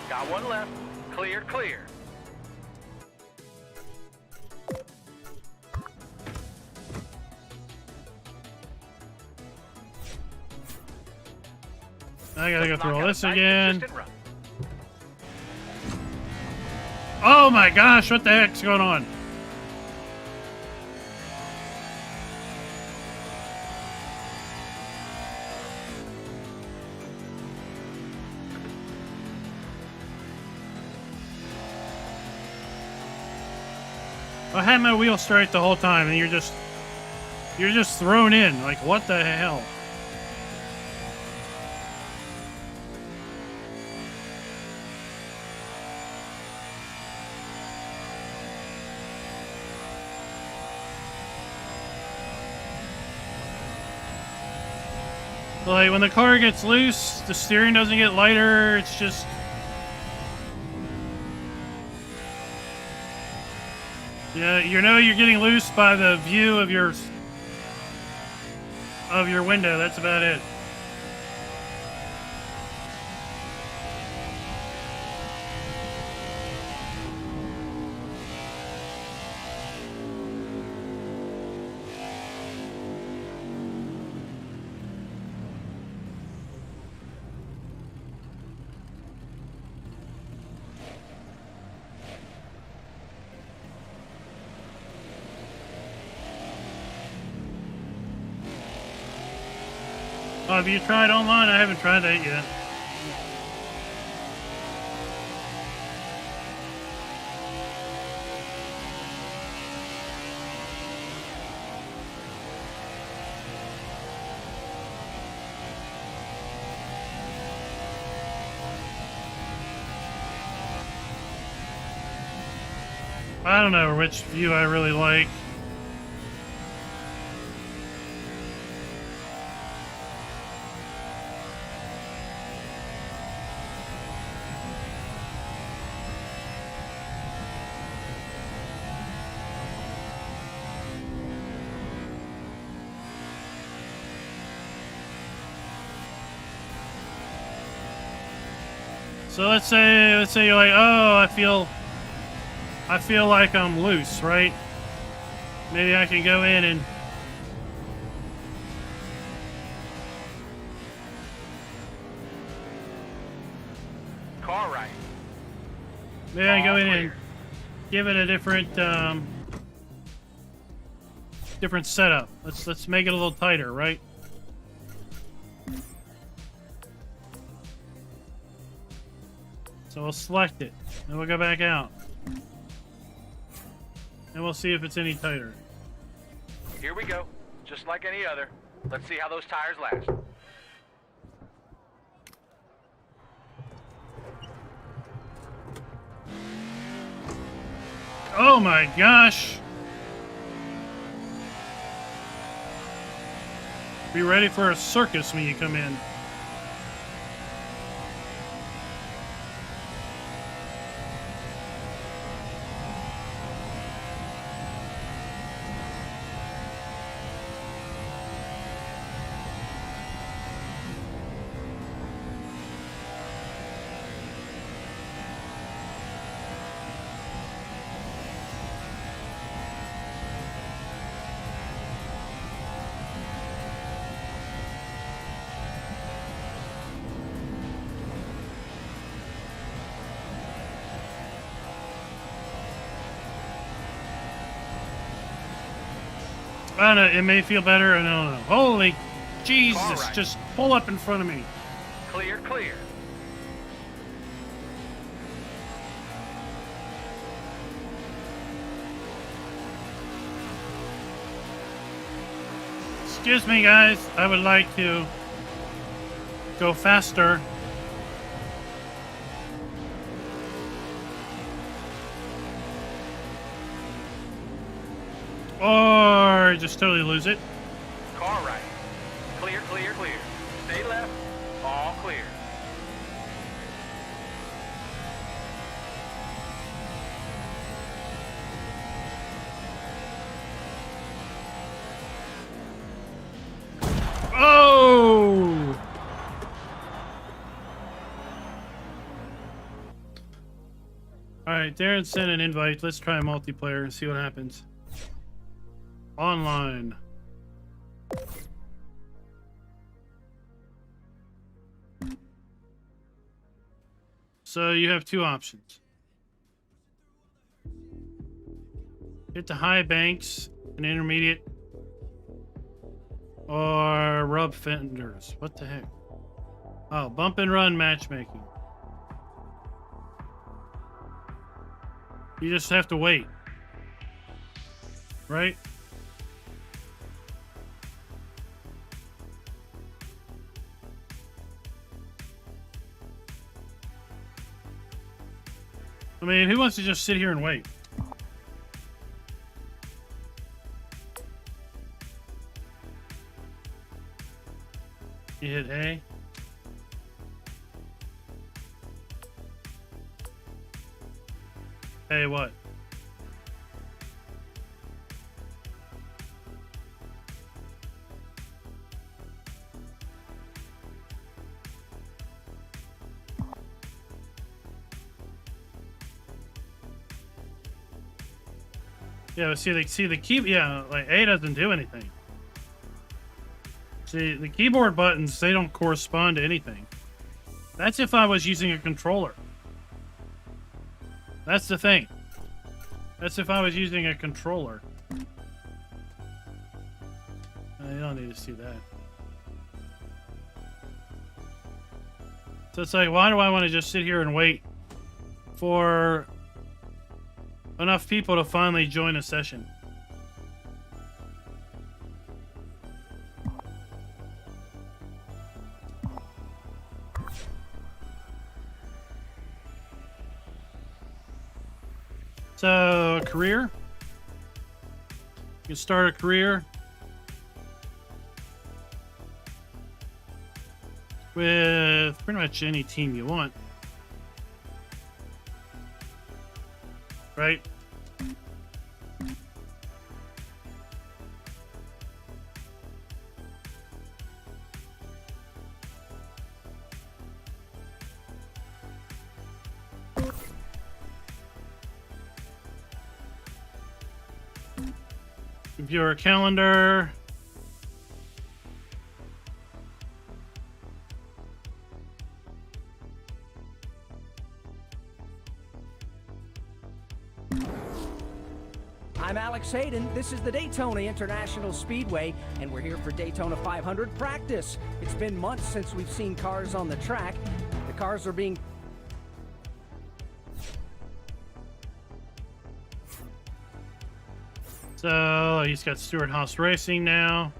Got one left. Clear, clear. I gotta go through all this Nice, again. consistent run. Oh my gosh, what the heck's going on? I had my wheel straight the whole time, and you're just thrown in. Like, what the hell? Like, when the car gets loose, the steering doesn't get lighter. It's just... Yeah, you know you're getting loose by the view of your window. That's about it. Oh, have you tried online? I haven't tried that yet. I don't know which view I really like. So let's say you're like, oh, I feel like I'm loose, right? Maybe I can go in and Car right. maybe I can go in and Clear. give it a different different setup. Let's make it a little tighter, right? So we'll select it, and we'll go back out. And we'll see if it's any tighter. Here we go. Just like any other. Let's see how those tires last. Oh my gosh! Be ready for a circus when you come in. I don't know, it may feel better, I don't know. Holy Jesus, Alright. just pull up in front of me. Clear, clear. Excuse me, guys, I would like to go faster. Or just totally lose it. Car right. Clear, clear, clear. Stay left. All clear. Oh! Alright, Darren sent an invite. Let's try multiplayer and see what happens. Online. So you have two options. Hit the high banks and intermediate, or rub fenders. What the heck? Oh, bump and run matchmaking. You just have to wait. right? I mean, who wants to just sit here and wait? You hit A. Hey, what? Yeah, but see the key. Yeah, like A doesn't do anything. See, the keyboard buttons, they don't correspond to anything. That's if I was using a controller. That's the thing. That's if I was using a controller. You don't need to see that. So it's like, why do I want to just sit here and wait for enough people to finally join a session? So, a career. You can start a career with pretty much any team you want. Right? Viewer calendar. I'm Alex Hayden. This is the Daytona International Speedway, and we're here for Daytona 500 practice. It's been months since we've seen cars on the track. The cars are being So he's got Stewart Haas Racing now.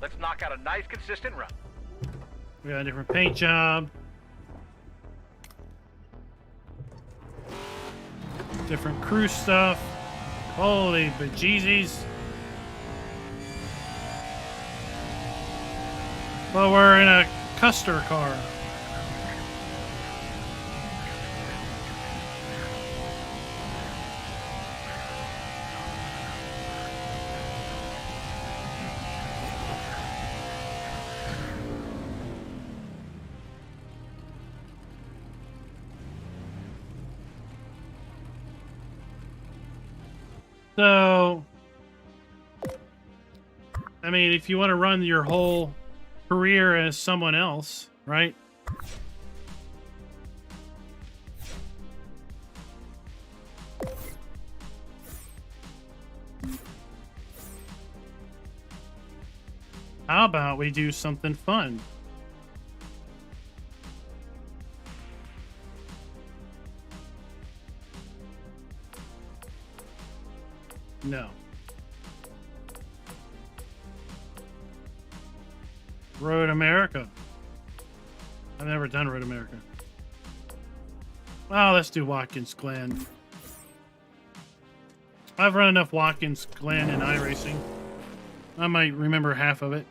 Let's knock out a nice, consistent run. We got a different paint job. Different crew stuff. Holy bejesus. Well, we're in a Custer car. So, I mean, if you want to run your whole career as someone else, right? How about we do something fun? No. Road America. I've never done Road America. Well, let's do Watkins Glen. I've run enough Watkins Glen in iRacing. I might remember half of it.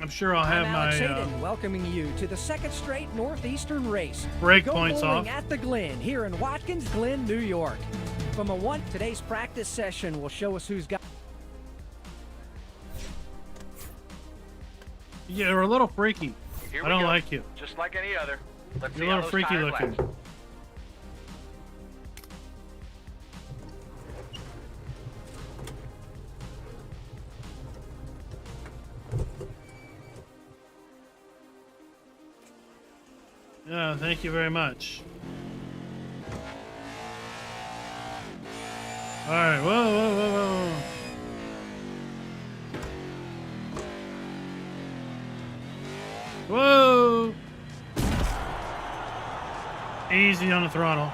I'm sure I'll have I'm my Alex Hayden, welcoming you to the second straight Northeastern race. break Go points off. bowling at the Glen here in Watkins Glen, New York. From a one, today's practice session will show us who's got. Yeah, you're a little freaky. Here I we don't go. like you. Just like any other. Let's You're see a how little those freaky tires looking. last. Yeah, thank you very much. All right, whoa, whoa, whoa, whoa. Whoa! Easy on the throttle.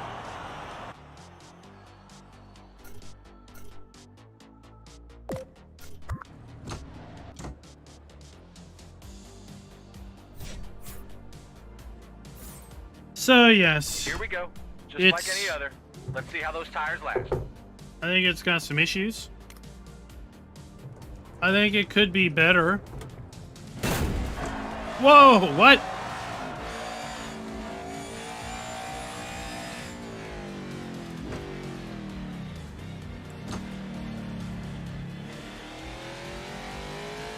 So yes, Here we go. Just like It's- any other. Let's see how those tires last. I think it's got some issues. I think it could be better. Whoa, what?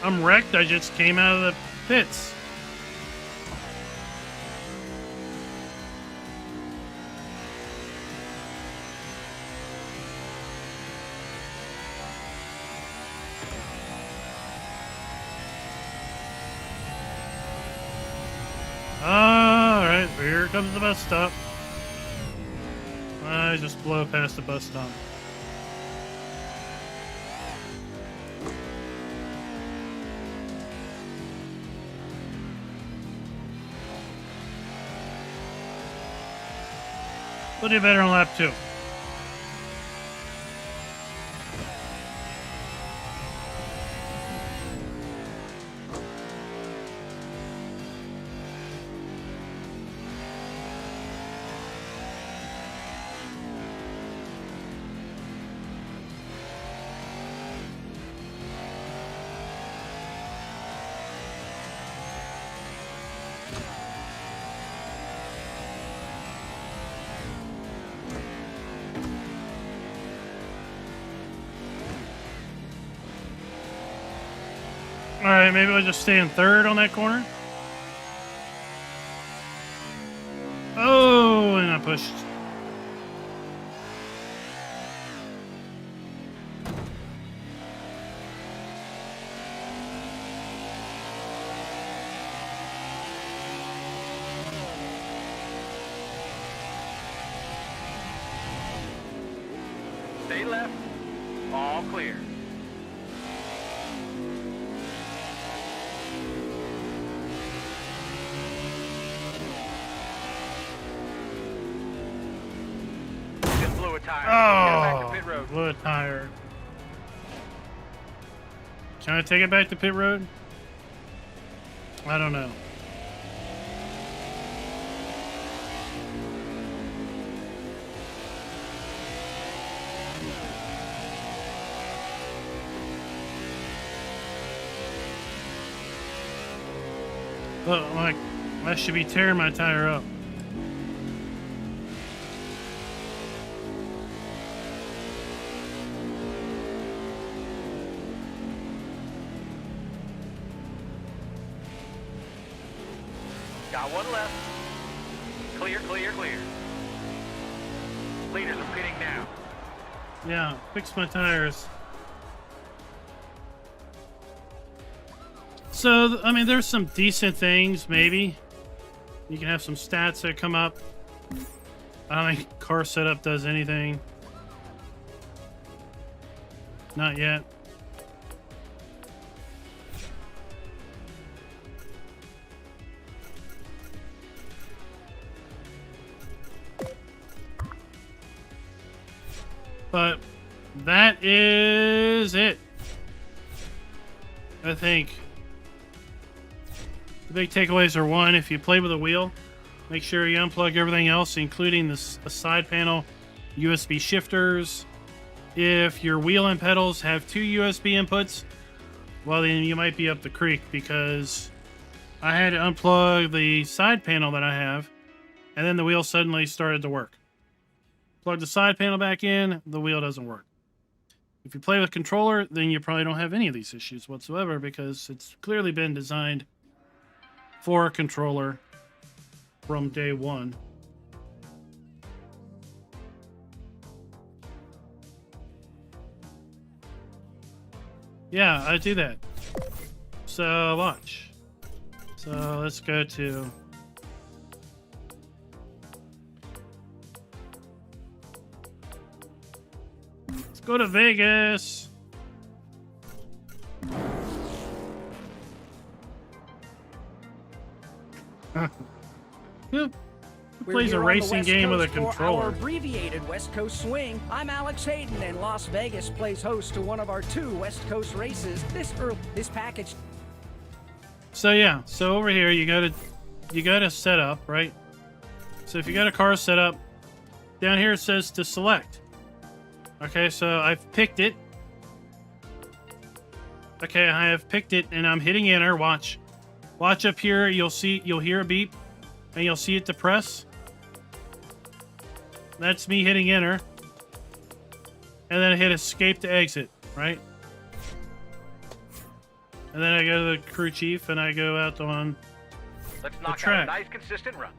I'm wrecked. I just came out of the pits. Alright, here comes the bus stop. I just blow past the bus stop. We'll do better on lap 2. Alright, maybe I'll just stay in third on that corner. Oh, and I pushed. Stay left. All clear. Just blew a tire. Get it back to pit road. Blew a tire. Can I take it back to pit road? I don't know. Look, like, I should be tearing my tire up. Got one left. Clear, clear, clear. Leaders are pitting now. Yeah, fix my tires. So, I mean, there's some decent things, maybe. You can have some stats that come up. I don't think car setup does anything. Not yet. But that is it. I think the big takeaways are: one, if you play with a wheel, make sure you unplug everything else, including the side panel, USB shifters. If your wheel and pedals have 2 USB inputs, well, then you might be up the creek, because I had to unplug the side panel that I have, and then the wheel suddenly started to work. Plug the side panel back in, the wheel doesn't work. If you play with controller, then you probably don't have any of these issues whatsoever, because it's clearly been designed for a controller from day one. Yeah, I do that. So watch. So let's go to... Let's go to Vegas. Who plays a racing game with a For our controller? abbreviated West Coast Swing, I'm Alex Hayden, and Las Vegas plays host to one of our 2 West Coast races. This package. So yeah, so over here you gotta set up, right? So if you got a car set up, down here it says to select. Okay, so I've picked it. Okay, I have picked it and I'm hitting enter. Watch. Watch up here. You'll hear a beep and you'll see it to press. That's me hitting enter. And then I hit escape to exit, right? And then I go to the crew chief and I go out on Let's the knock out a track. nice consistent run.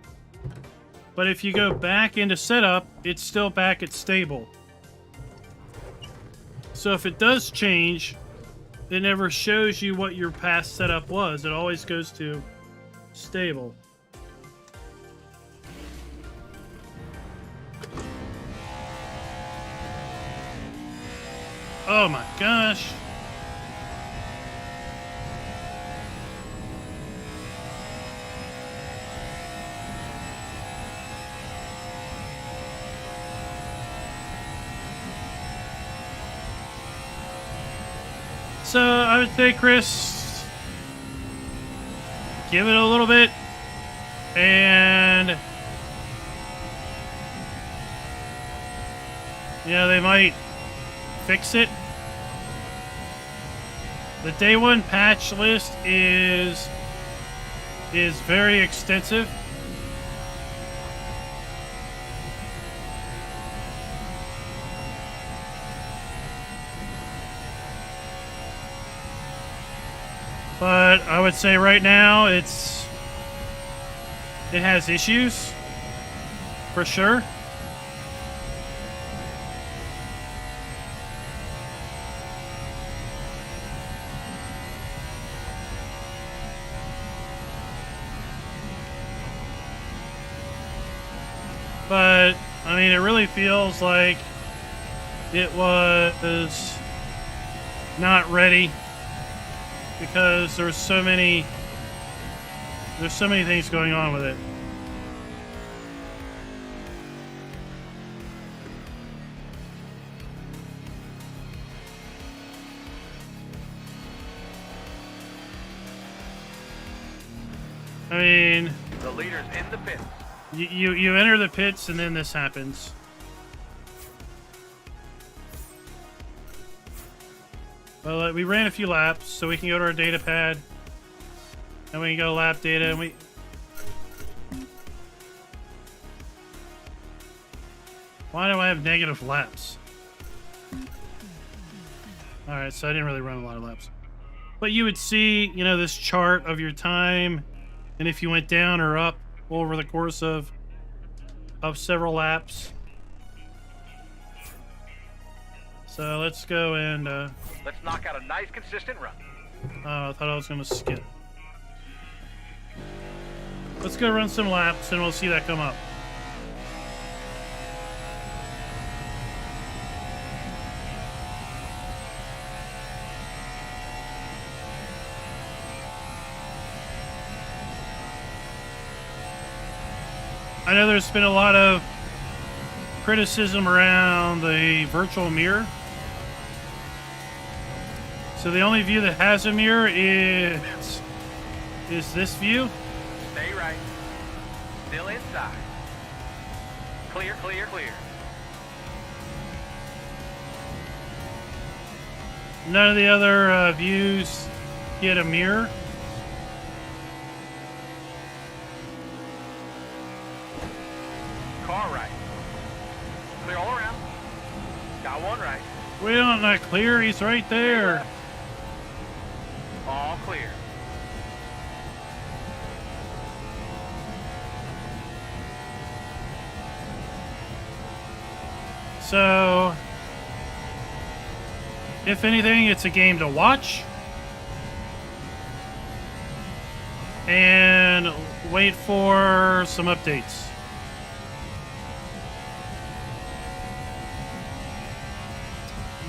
But if you go back into setup, it's still back at stable. So if it does change, it never shows you what your past setup was. It always goes to stable. Oh my gosh. So I would say, Chris, give it a little bit, and yeah, they might fix it. The day one patch list is very extensive. But I would say right now it has issues for sure. But I mean, it really feels like it was not ready. Because there's so many things going on with it. I mean, The leader's in the pits. you enter the pits and then this happens. Well, we ran a few laps, so we can go to our data pad, and we can go lap data, and we... Why do I have negative laps? Alright, so I didn't really run a lot of laps. But you would see, you know, this chart of your time, and if you went down or up over the course of several laps. So let's go and... Let's knock out a nice consistent run. I thought I was going to skip. Let's go run some laps and we'll see that come up. I know there's been a lot of criticism around the virtual mirror. So the only view that has a mirror is this view. Stay right. Still inside. Clear, clear, clear. None of the other views get a mirror. Car right. Clear all around. Got one right. We don't not clear. He's right there. All clear. So, if anything, it's a game to watch and wait for some updates.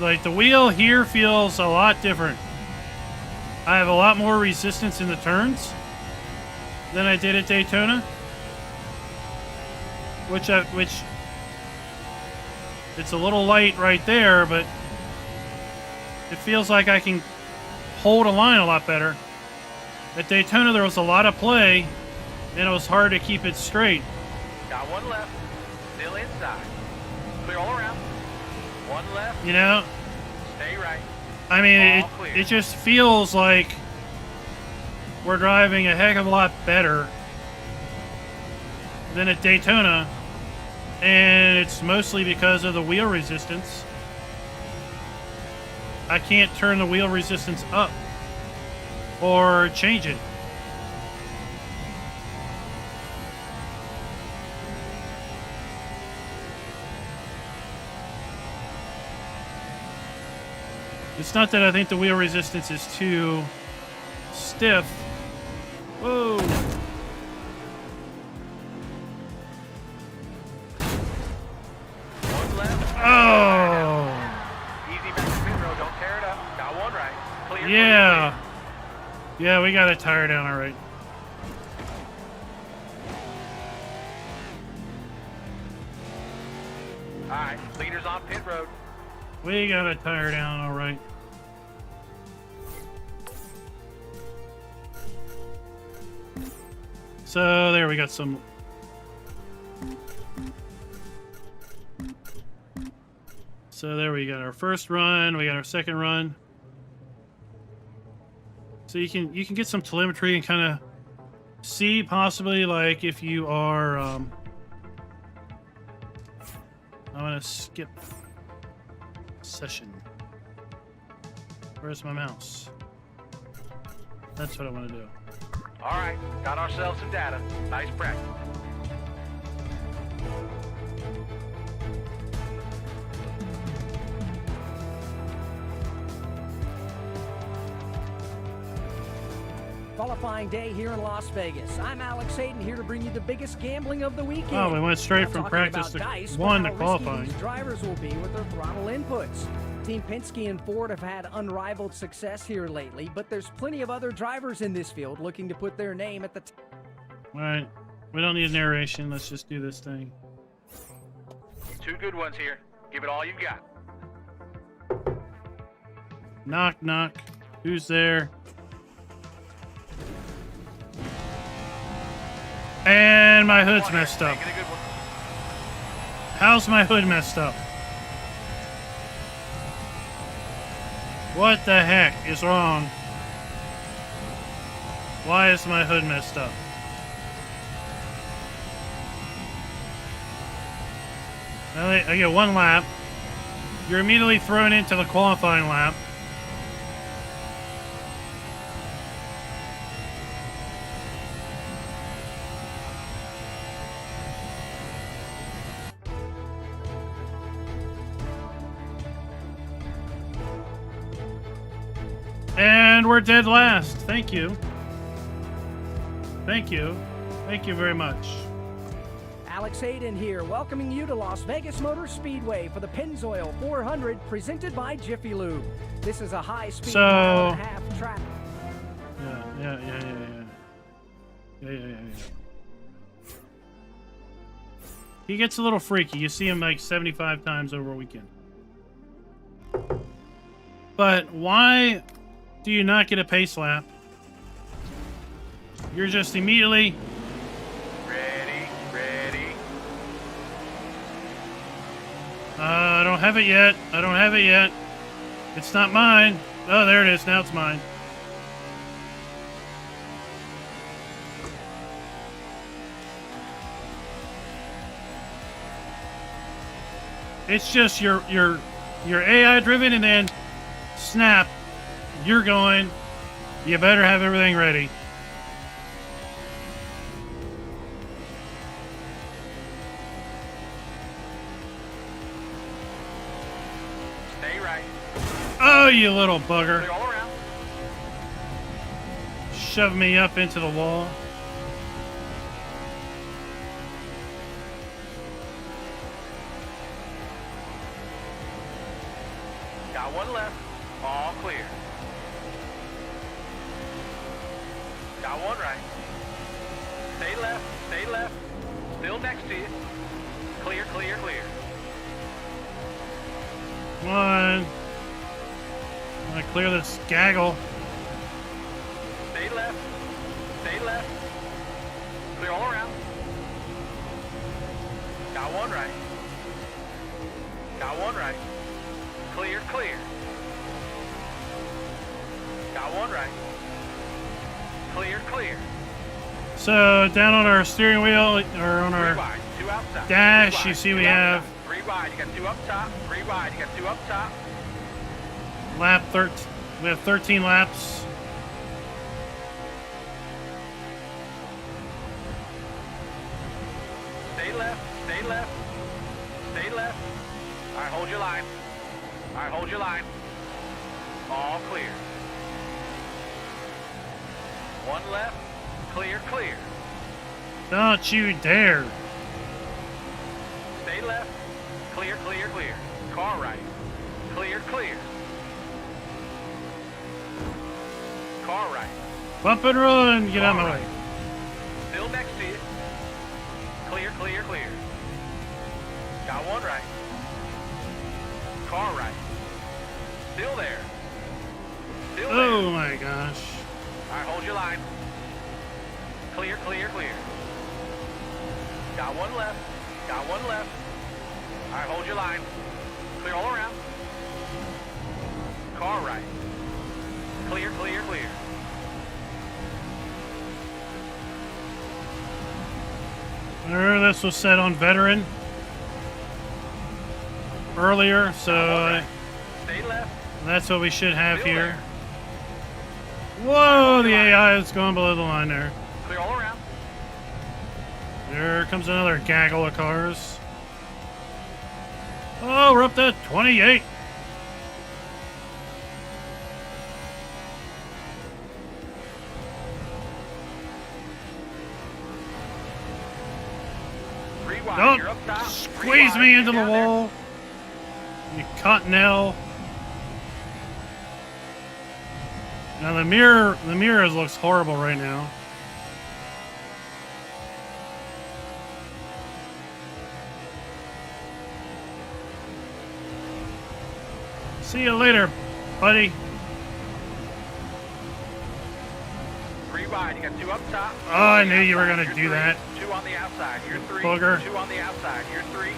Like, the wheel here feels a lot different. I have a lot more resistance in the turns than I did at Daytona, which it's a little light right there, but it feels like I can hold a line a lot better. At Daytona, there was a lot of play, and it was hard to keep it straight. Got one left. Still inside. Clear all around. One left. You know, Stay right. I mean, All clear. it just feels like we're driving a heck of a lot better than at Daytona, and it's mostly because of the wheel resistance. I can't turn the wheel resistance up or change it. It's not that I think the wheel resistance is too stiff. Whoa. One left. Oh. Easy back to pit road. Don't tear it up. Got one right. Clear. Yeah. Yeah, we got a tire down all right. All right. Leaders on pit road. We got a tire down all right. So there we got some. So there we got our first run, we got our second run. So you can get some telemetry and kind of see possibly like if you are I'm gonna skip session. Where's my mouse? That's what I want to do. All right. Got ourselves some data. Nice practice. Qualifying day here in Las Vegas. I'm Alex Hayden here to bring you the biggest gambling of the weekend. Oh, we went straight Not from talking practice about to dice, but one to how risky qualifying. These drivers will be with their throttle inputs. Team Penske and Ford have had unrivaled success here lately, but there's plenty of other drivers in this field looking to put their name at the All right, we don't need narration. Let's just do this thing. Two good ones here. Give it all you got. Knock, knock. Who's there? And my hood's messed up. Making a good one. How's my hood messed up? What the heck is wrong? Why is my hood messed up? I get one lap. You're immediately thrown into the qualifying lap. And we're dead last. Thank you. Thank you. Thank you very much. Alex Hayden here, welcoming you to Las Vegas Motor Speedway for the Pennzoil 400 presented by Jiffy Lube. This is a high-speed mile and a half track. Yeah. He gets a little freaky. You see him like 75 times over a weekend. But why do you not get a pace lap? You're just immediately... Ready. I don't have it yet. I don't have it yet. It's not mine. Oh, there it is. Now it's mine. It's just you're AI driven, and then snap, you're going. You better have everything ready. Stay right. Oh, you little bugger. Clear all around. Shove me up into the wall. Got one left. All clear. Got one right. Stay left. Stay left. Still next to you. Clear. Come on. I'm gonna clear this gaggle. Stay left. Clear all around. Got one right. Got one right. Clear, clear. Got one right. Clear, clear. So down on our steering wheel or on our 3 wide, 2 outside. dash, 3 wide, you see 2 we have outside. 3 wide, you got 2 up top. 3 wide, you got 2 up top. lap 13. We have 13 laps. Stay left, stay left, stay left. All right, hold your line. All right, hold your line. All clear. One left, clear, clear. Don't you dare. Stay left, clear, clear, clear. Car right, clear, clear. Car right. Bump and run. Get out of my Car way. right. Still next to you. Clear, clear, clear. Got one right. Car right. Still there. Still there. Oh my gosh. All right, hold your line. Clear, clear, clear. Got one left. Got one left. All right, hold your line. Clear all around. Car right. Clear, clear, clear. This was set on veteran earlier, so Right. Stay left. that's what we should have Still here. there. Whoa, the AI is going below the line there. Clear all around. There comes another gaggle of cars. Oh, we're up to 28. Don't Don't squeeze me into the wall, you cottonelle. Now the mirror looks horrible right now. See you later, buddy. 3 wide, you got 2 up top. Oh, I knew you were gonna You're do 3. that. 2 on the outside, you're 3. Booger. 2 on the outside, you're 3.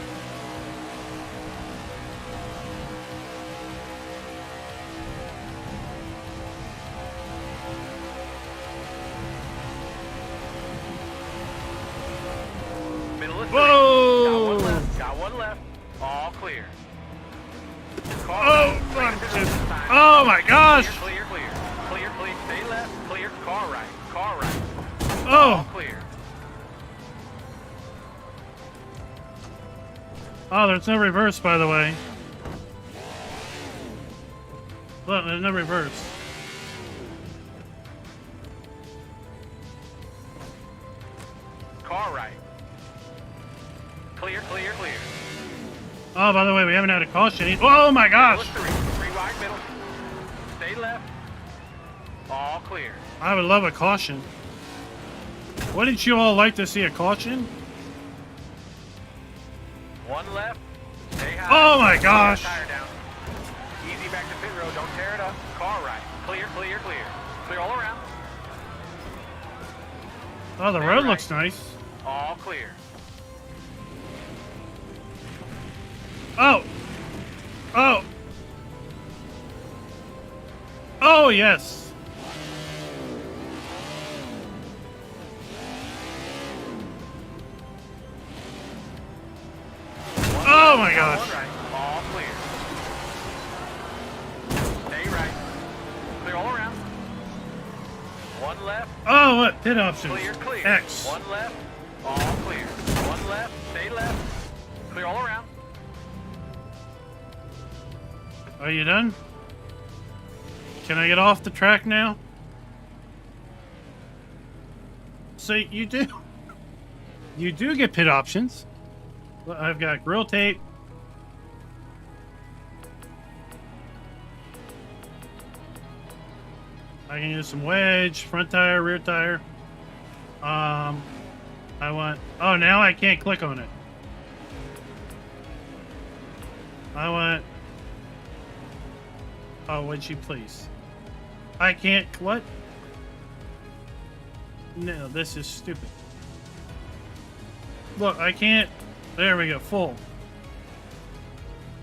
Middle of 3. Whoa! Got one left, got one left. All clear. Car Oh, right. fuck. Clear the finish line. Oh my gosh! Clear, clear, clear. Clear, clear. Stay left, clear. Car right, car right. Oh, Clear. oh, there's no reverse, by the way. Look, there's no reverse. Car right. Clear, clear, clear. Oh, by the way, we haven't had a caution. Oh my Middle gosh! of 3. 3 wide middle. Stay left. All clear. I would love a caution. Wouldn't you all like to see a caution? One left. Stay high. Oh my gosh! Tire down. Easy back to pit road. Don't tear it up. Car right. Clear, clear, clear. Clear all around. Oh, the road looks nice. All clear. Oh! Oh! Oh, yes! Oh my gosh! One right. All clear. Stay right. Clear all around. One left. Oh, what? Pit options. Clear, clear. X. One left. All clear. One left. Stay left. Clear all around. Are you done? Can I get off the track now? So you do. You do get pit options. Well, I've got grill tape. I can use some wedge, front tire, rear tire. I want. Oh, now I can't click on it. I want. Oh, would you please? I can't. What? No, this is stupid. Look, I can't. There we go, full.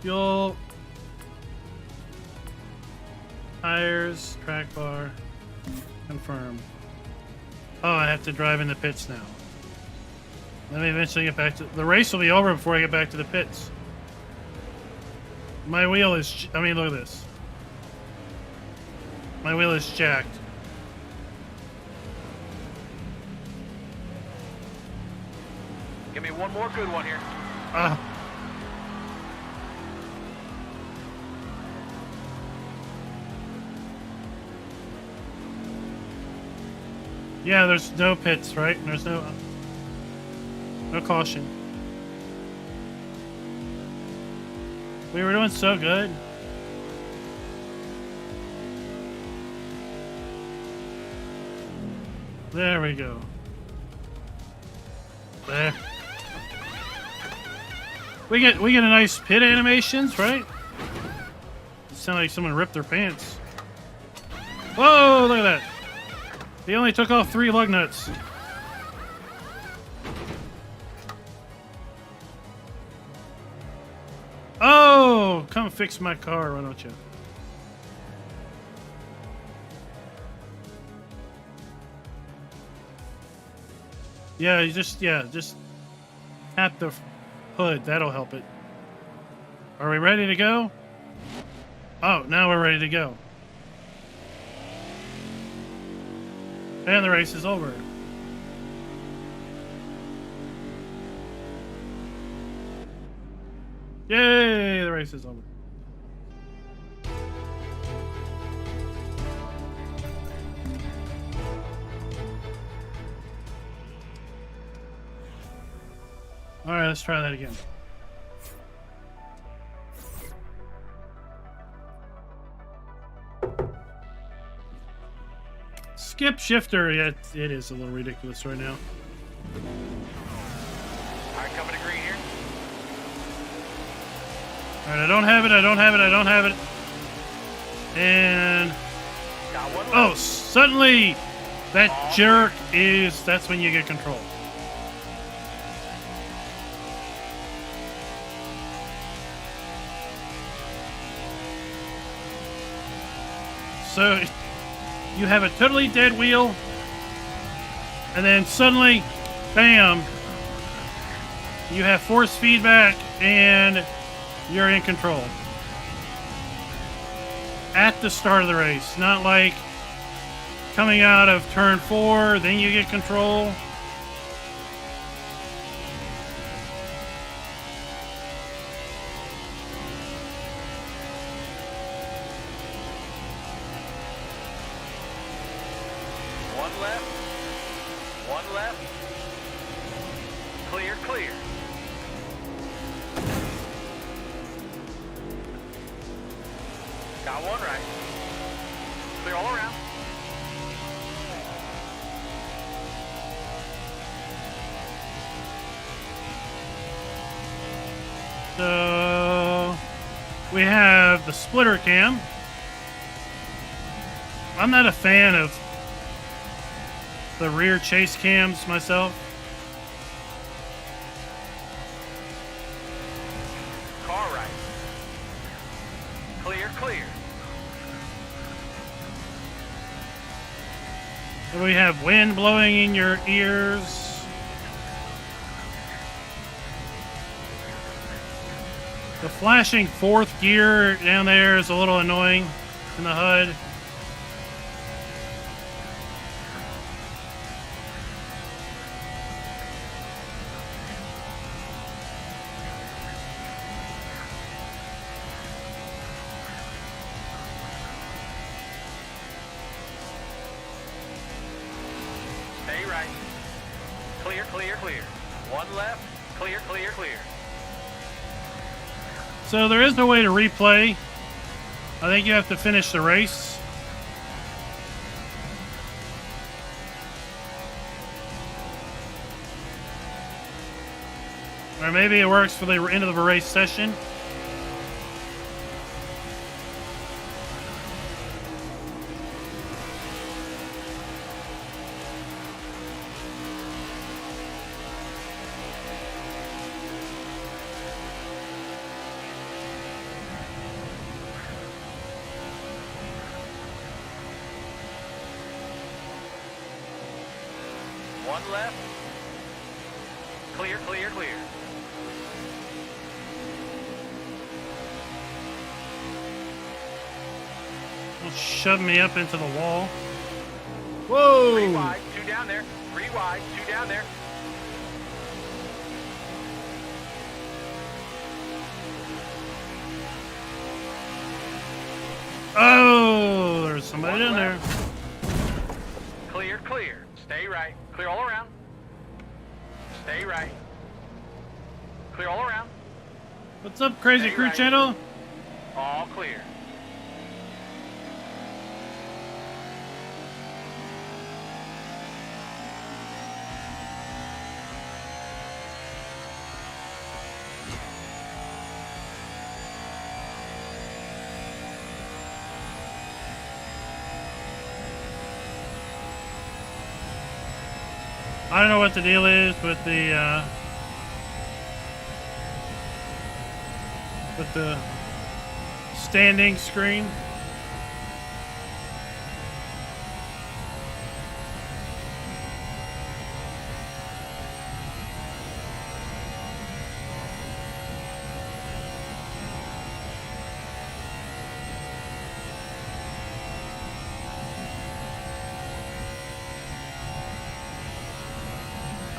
Fuel. Tires, track bar. Confirm. Oh, I have to drive in the pits now. Let me eventually get back to... The race will be over before I get back to the pits. My wheel is... I mean, look at this. My wheel is jacked. Give me one more good one here. Yeah, there's no pits, right? There's no caution. We were doing so good. There we go. There. We get a nice pit animations, right? Sound like someone ripped their pants. Whoa, look at that. He only took off 3 lug nuts. Oh, come fix my car, why don't you? Yeah, just tap the hood. That'll help it. Are we ready to go? Oh, now we're ready to go. And the race is over. Yay, the race is over. All right, let's try that again. Skip shifter, yeah, it is a little ridiculous right now. All right, coming to green here. All right, I don't have it. And Got one oh, left. suddenly that jerk is, that's when you get control. So you have a totally dead wheel, and then suddenly, bam, you have force feedback and you're in control. At the start of the race, not like coming out of turn 4, then you get control. One left. Clear, clear. Got one right. Clear all around. So we have the splitter cam. I'm not a fan of the rear chase cams myself. Car right. Clear, clear. And we have wind blowing in your ears. The flashing 4th gear down there is a little annoying in the HUD. Stay right. Clear, clear, clear. One left. Clear, clear, clear. So there is no way to replay. I think you have to finish the race. Or maybe it works for the end of the race session. One left. Clear, clear, clear. Don't shove me up into the wall. 3 Whoa! wide, 2 down there. 3 wide, 2 down there. Oh, there's somebody One in there. left. Clear, clear. Stay right. Clear all around. Stay right. Clear all around. What's up, Crazy Stay Crew right. Channel? All clear. I don't know what the deal is with the standing screen.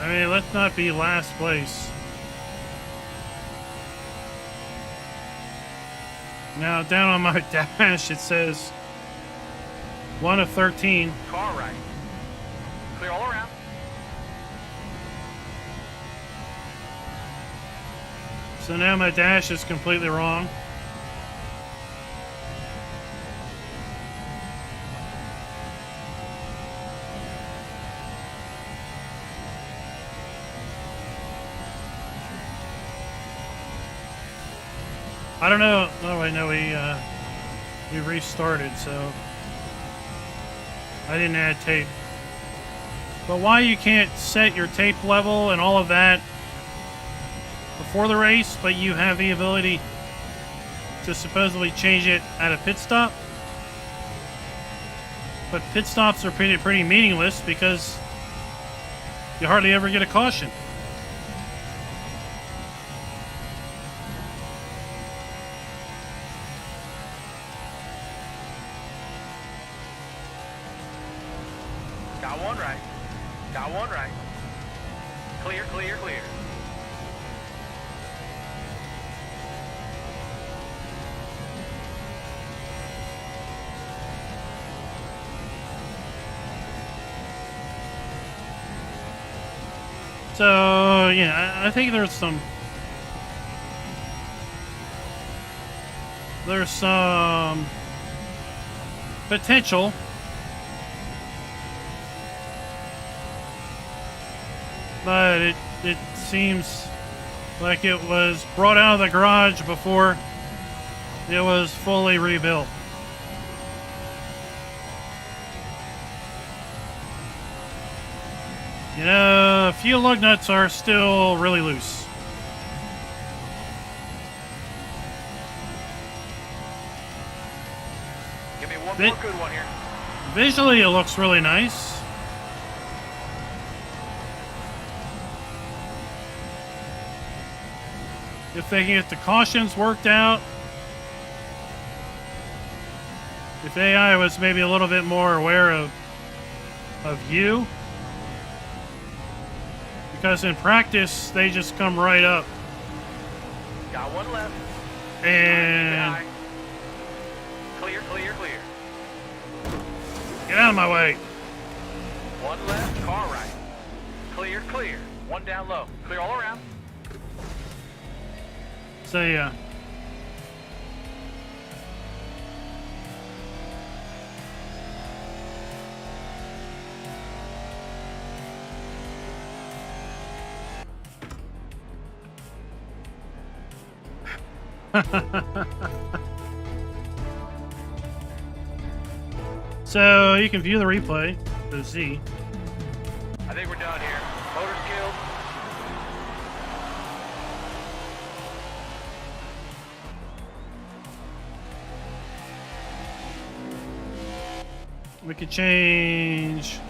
I mean, let's not be last place. Now, down on my dash, it says 1 of 13. Car right. Clear all around. So now my dash is completely wrong. I don't know. Oh, I know we restarted, so I didn't add tape. But why you can't set your tape level and all of that before the race, but you have the ability to supposedly change it at a pit stop? But pit stops are pretty meaningless because you hardly ever get a caution. Got one right. Got one right. Clear, clear, clear. So, yeah, I think there's some potential but it seems like it was brought out of the garage before it was fully rebuilt. You know, a few lug nuts are still really loose. Give me one more good one here. Visually, it looks really nice. If they can get the cautions worked out, if AI was maybe a little bit more aware of you, because in practice they just come right up Got one left. and Clear, clear, clear. get out of my way. One left, car right. Clear, clear. One down low. Clear all around. So yeah. So you can view the replay to see. I think we're done here. Motor skills. We could change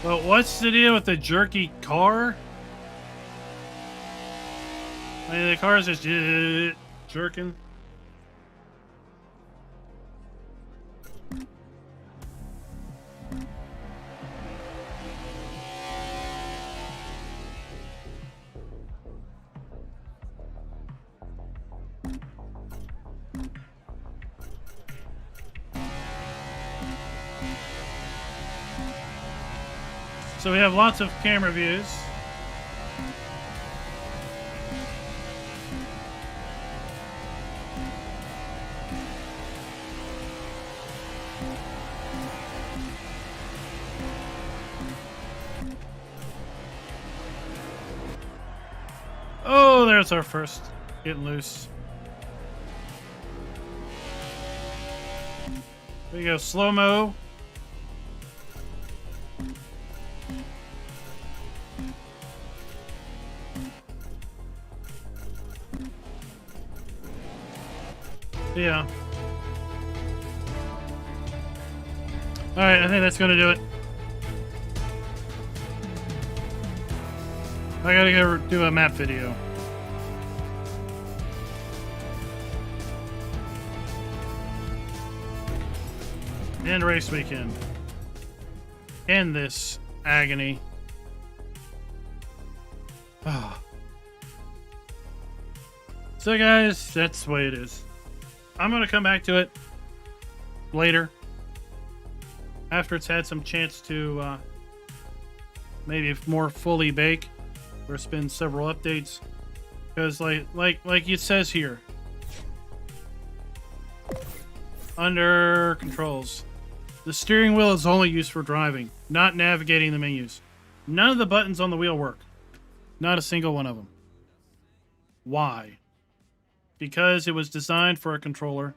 But what's the deal with the jerky car? I mean, the car's just jerking. So we have lots of camera views. Oh, there's our first getting loose. There you go, slow-mo. Yeah. Alright, I think that's gonna do it. I gotta go do a map video. And race weekend. End this agony. Oh. So guys, that's the way it is. I'm going to come back to it later. After it's had some chance to maybe more fully bake. There's been several updates. Because like it says here. Under controls. The steering wheel is only used for driving, not navigating the menus. None of the buttons on the wheel work. Not a single one of them. Why? Because it was designed for a controller.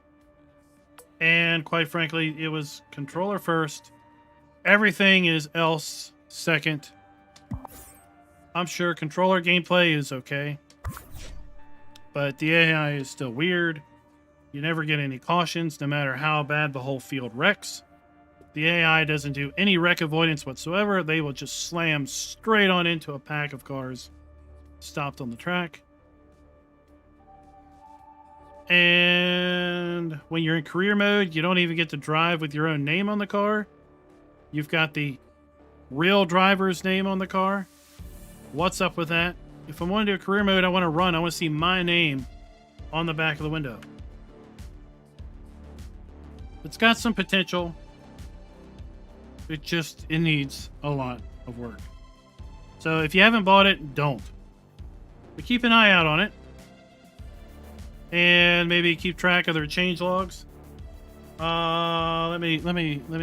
And quite frankly, it was controller first. Everything is else second. I'm sure controller gameplay is okay. But the AI is still weird. You never get any cautions, no matter how bad the whole field wrecks. The AI doesn't do any wreck avoidance whatsoever. They will just slam straight on into a pack of cars stopped on the track. And when you're in career mode, you don't even get to drive with your own name on the car. You've got the real driver's name on the car. What's up with that? If I want to do a career mode, I want to run. I want to see my name on the back of the window. It's got some potential. It needs a lot of work. So if you haven't bought it, don't. But keep an eye out on it. And maybe keep track of their change logs. Let me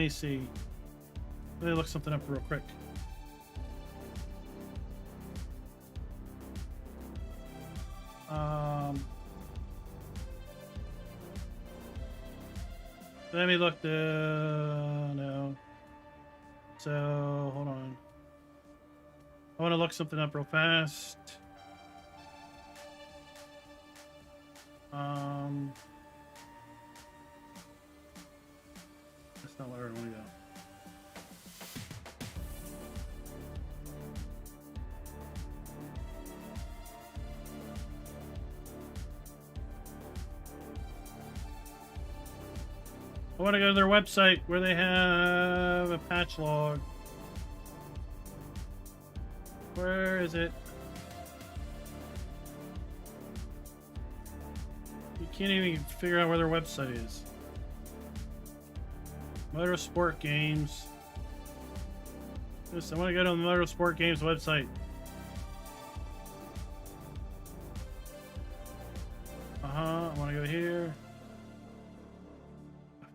see. Let me look something up real quick. Let me look no. So, hold on. I want to look something up real fast. That's not where I want to go. I want to go to their website where they have a patch log. Where is it? You can't even figure out where their website is. Motorsport Games. Listen, I want to go to the Motorsport Games website. I want to go here.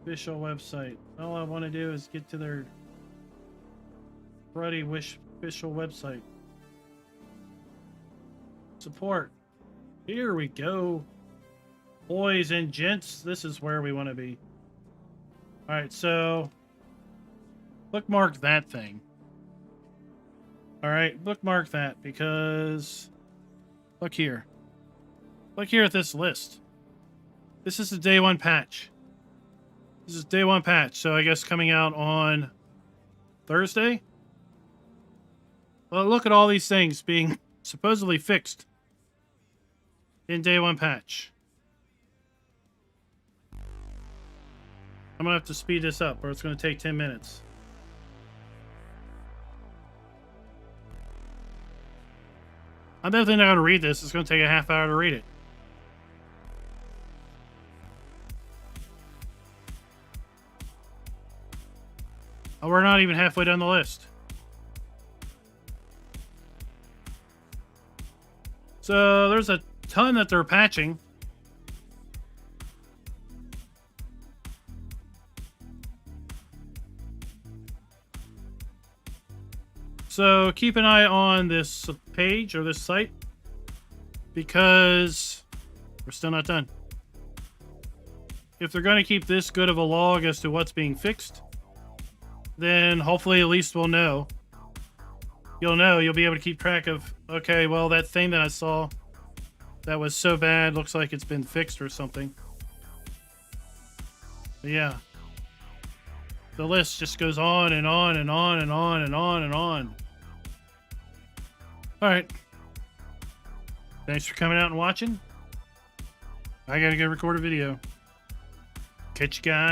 Official website. All I want to do is get to their Friday Wish official website. Support. Here we go. Boys and gents, this is where we want to be. Alright, so bookmark that thing. Alright, bookmark that because look here. Look here at this list. This is the day one patch. This is day one patch, so I guess coming out on Thursday? Well, look at all these things being supposedly fixed in day one patch. I'm gonna have to speed this up or it's gonna take 10 minutes. I'm definitely not gonna read this. It's gonna take a half hour to read it. Oh, we're not even halfway down the list. So there's a ton that they're patching. So keep an eye on this page or this site because we're still not done. If they're going to keep this good of a log as to what's being fixed, then hopefully at least we'll know. You'll know, you'll be able to keep track of, okay, well, that thing that I saw that was so bad looks like it's been fixed or something. But yeah. The list just goes on and on and on and on and on and on. All right. Thanks for coming out and watching. I gotta go record a video. Catch you guys.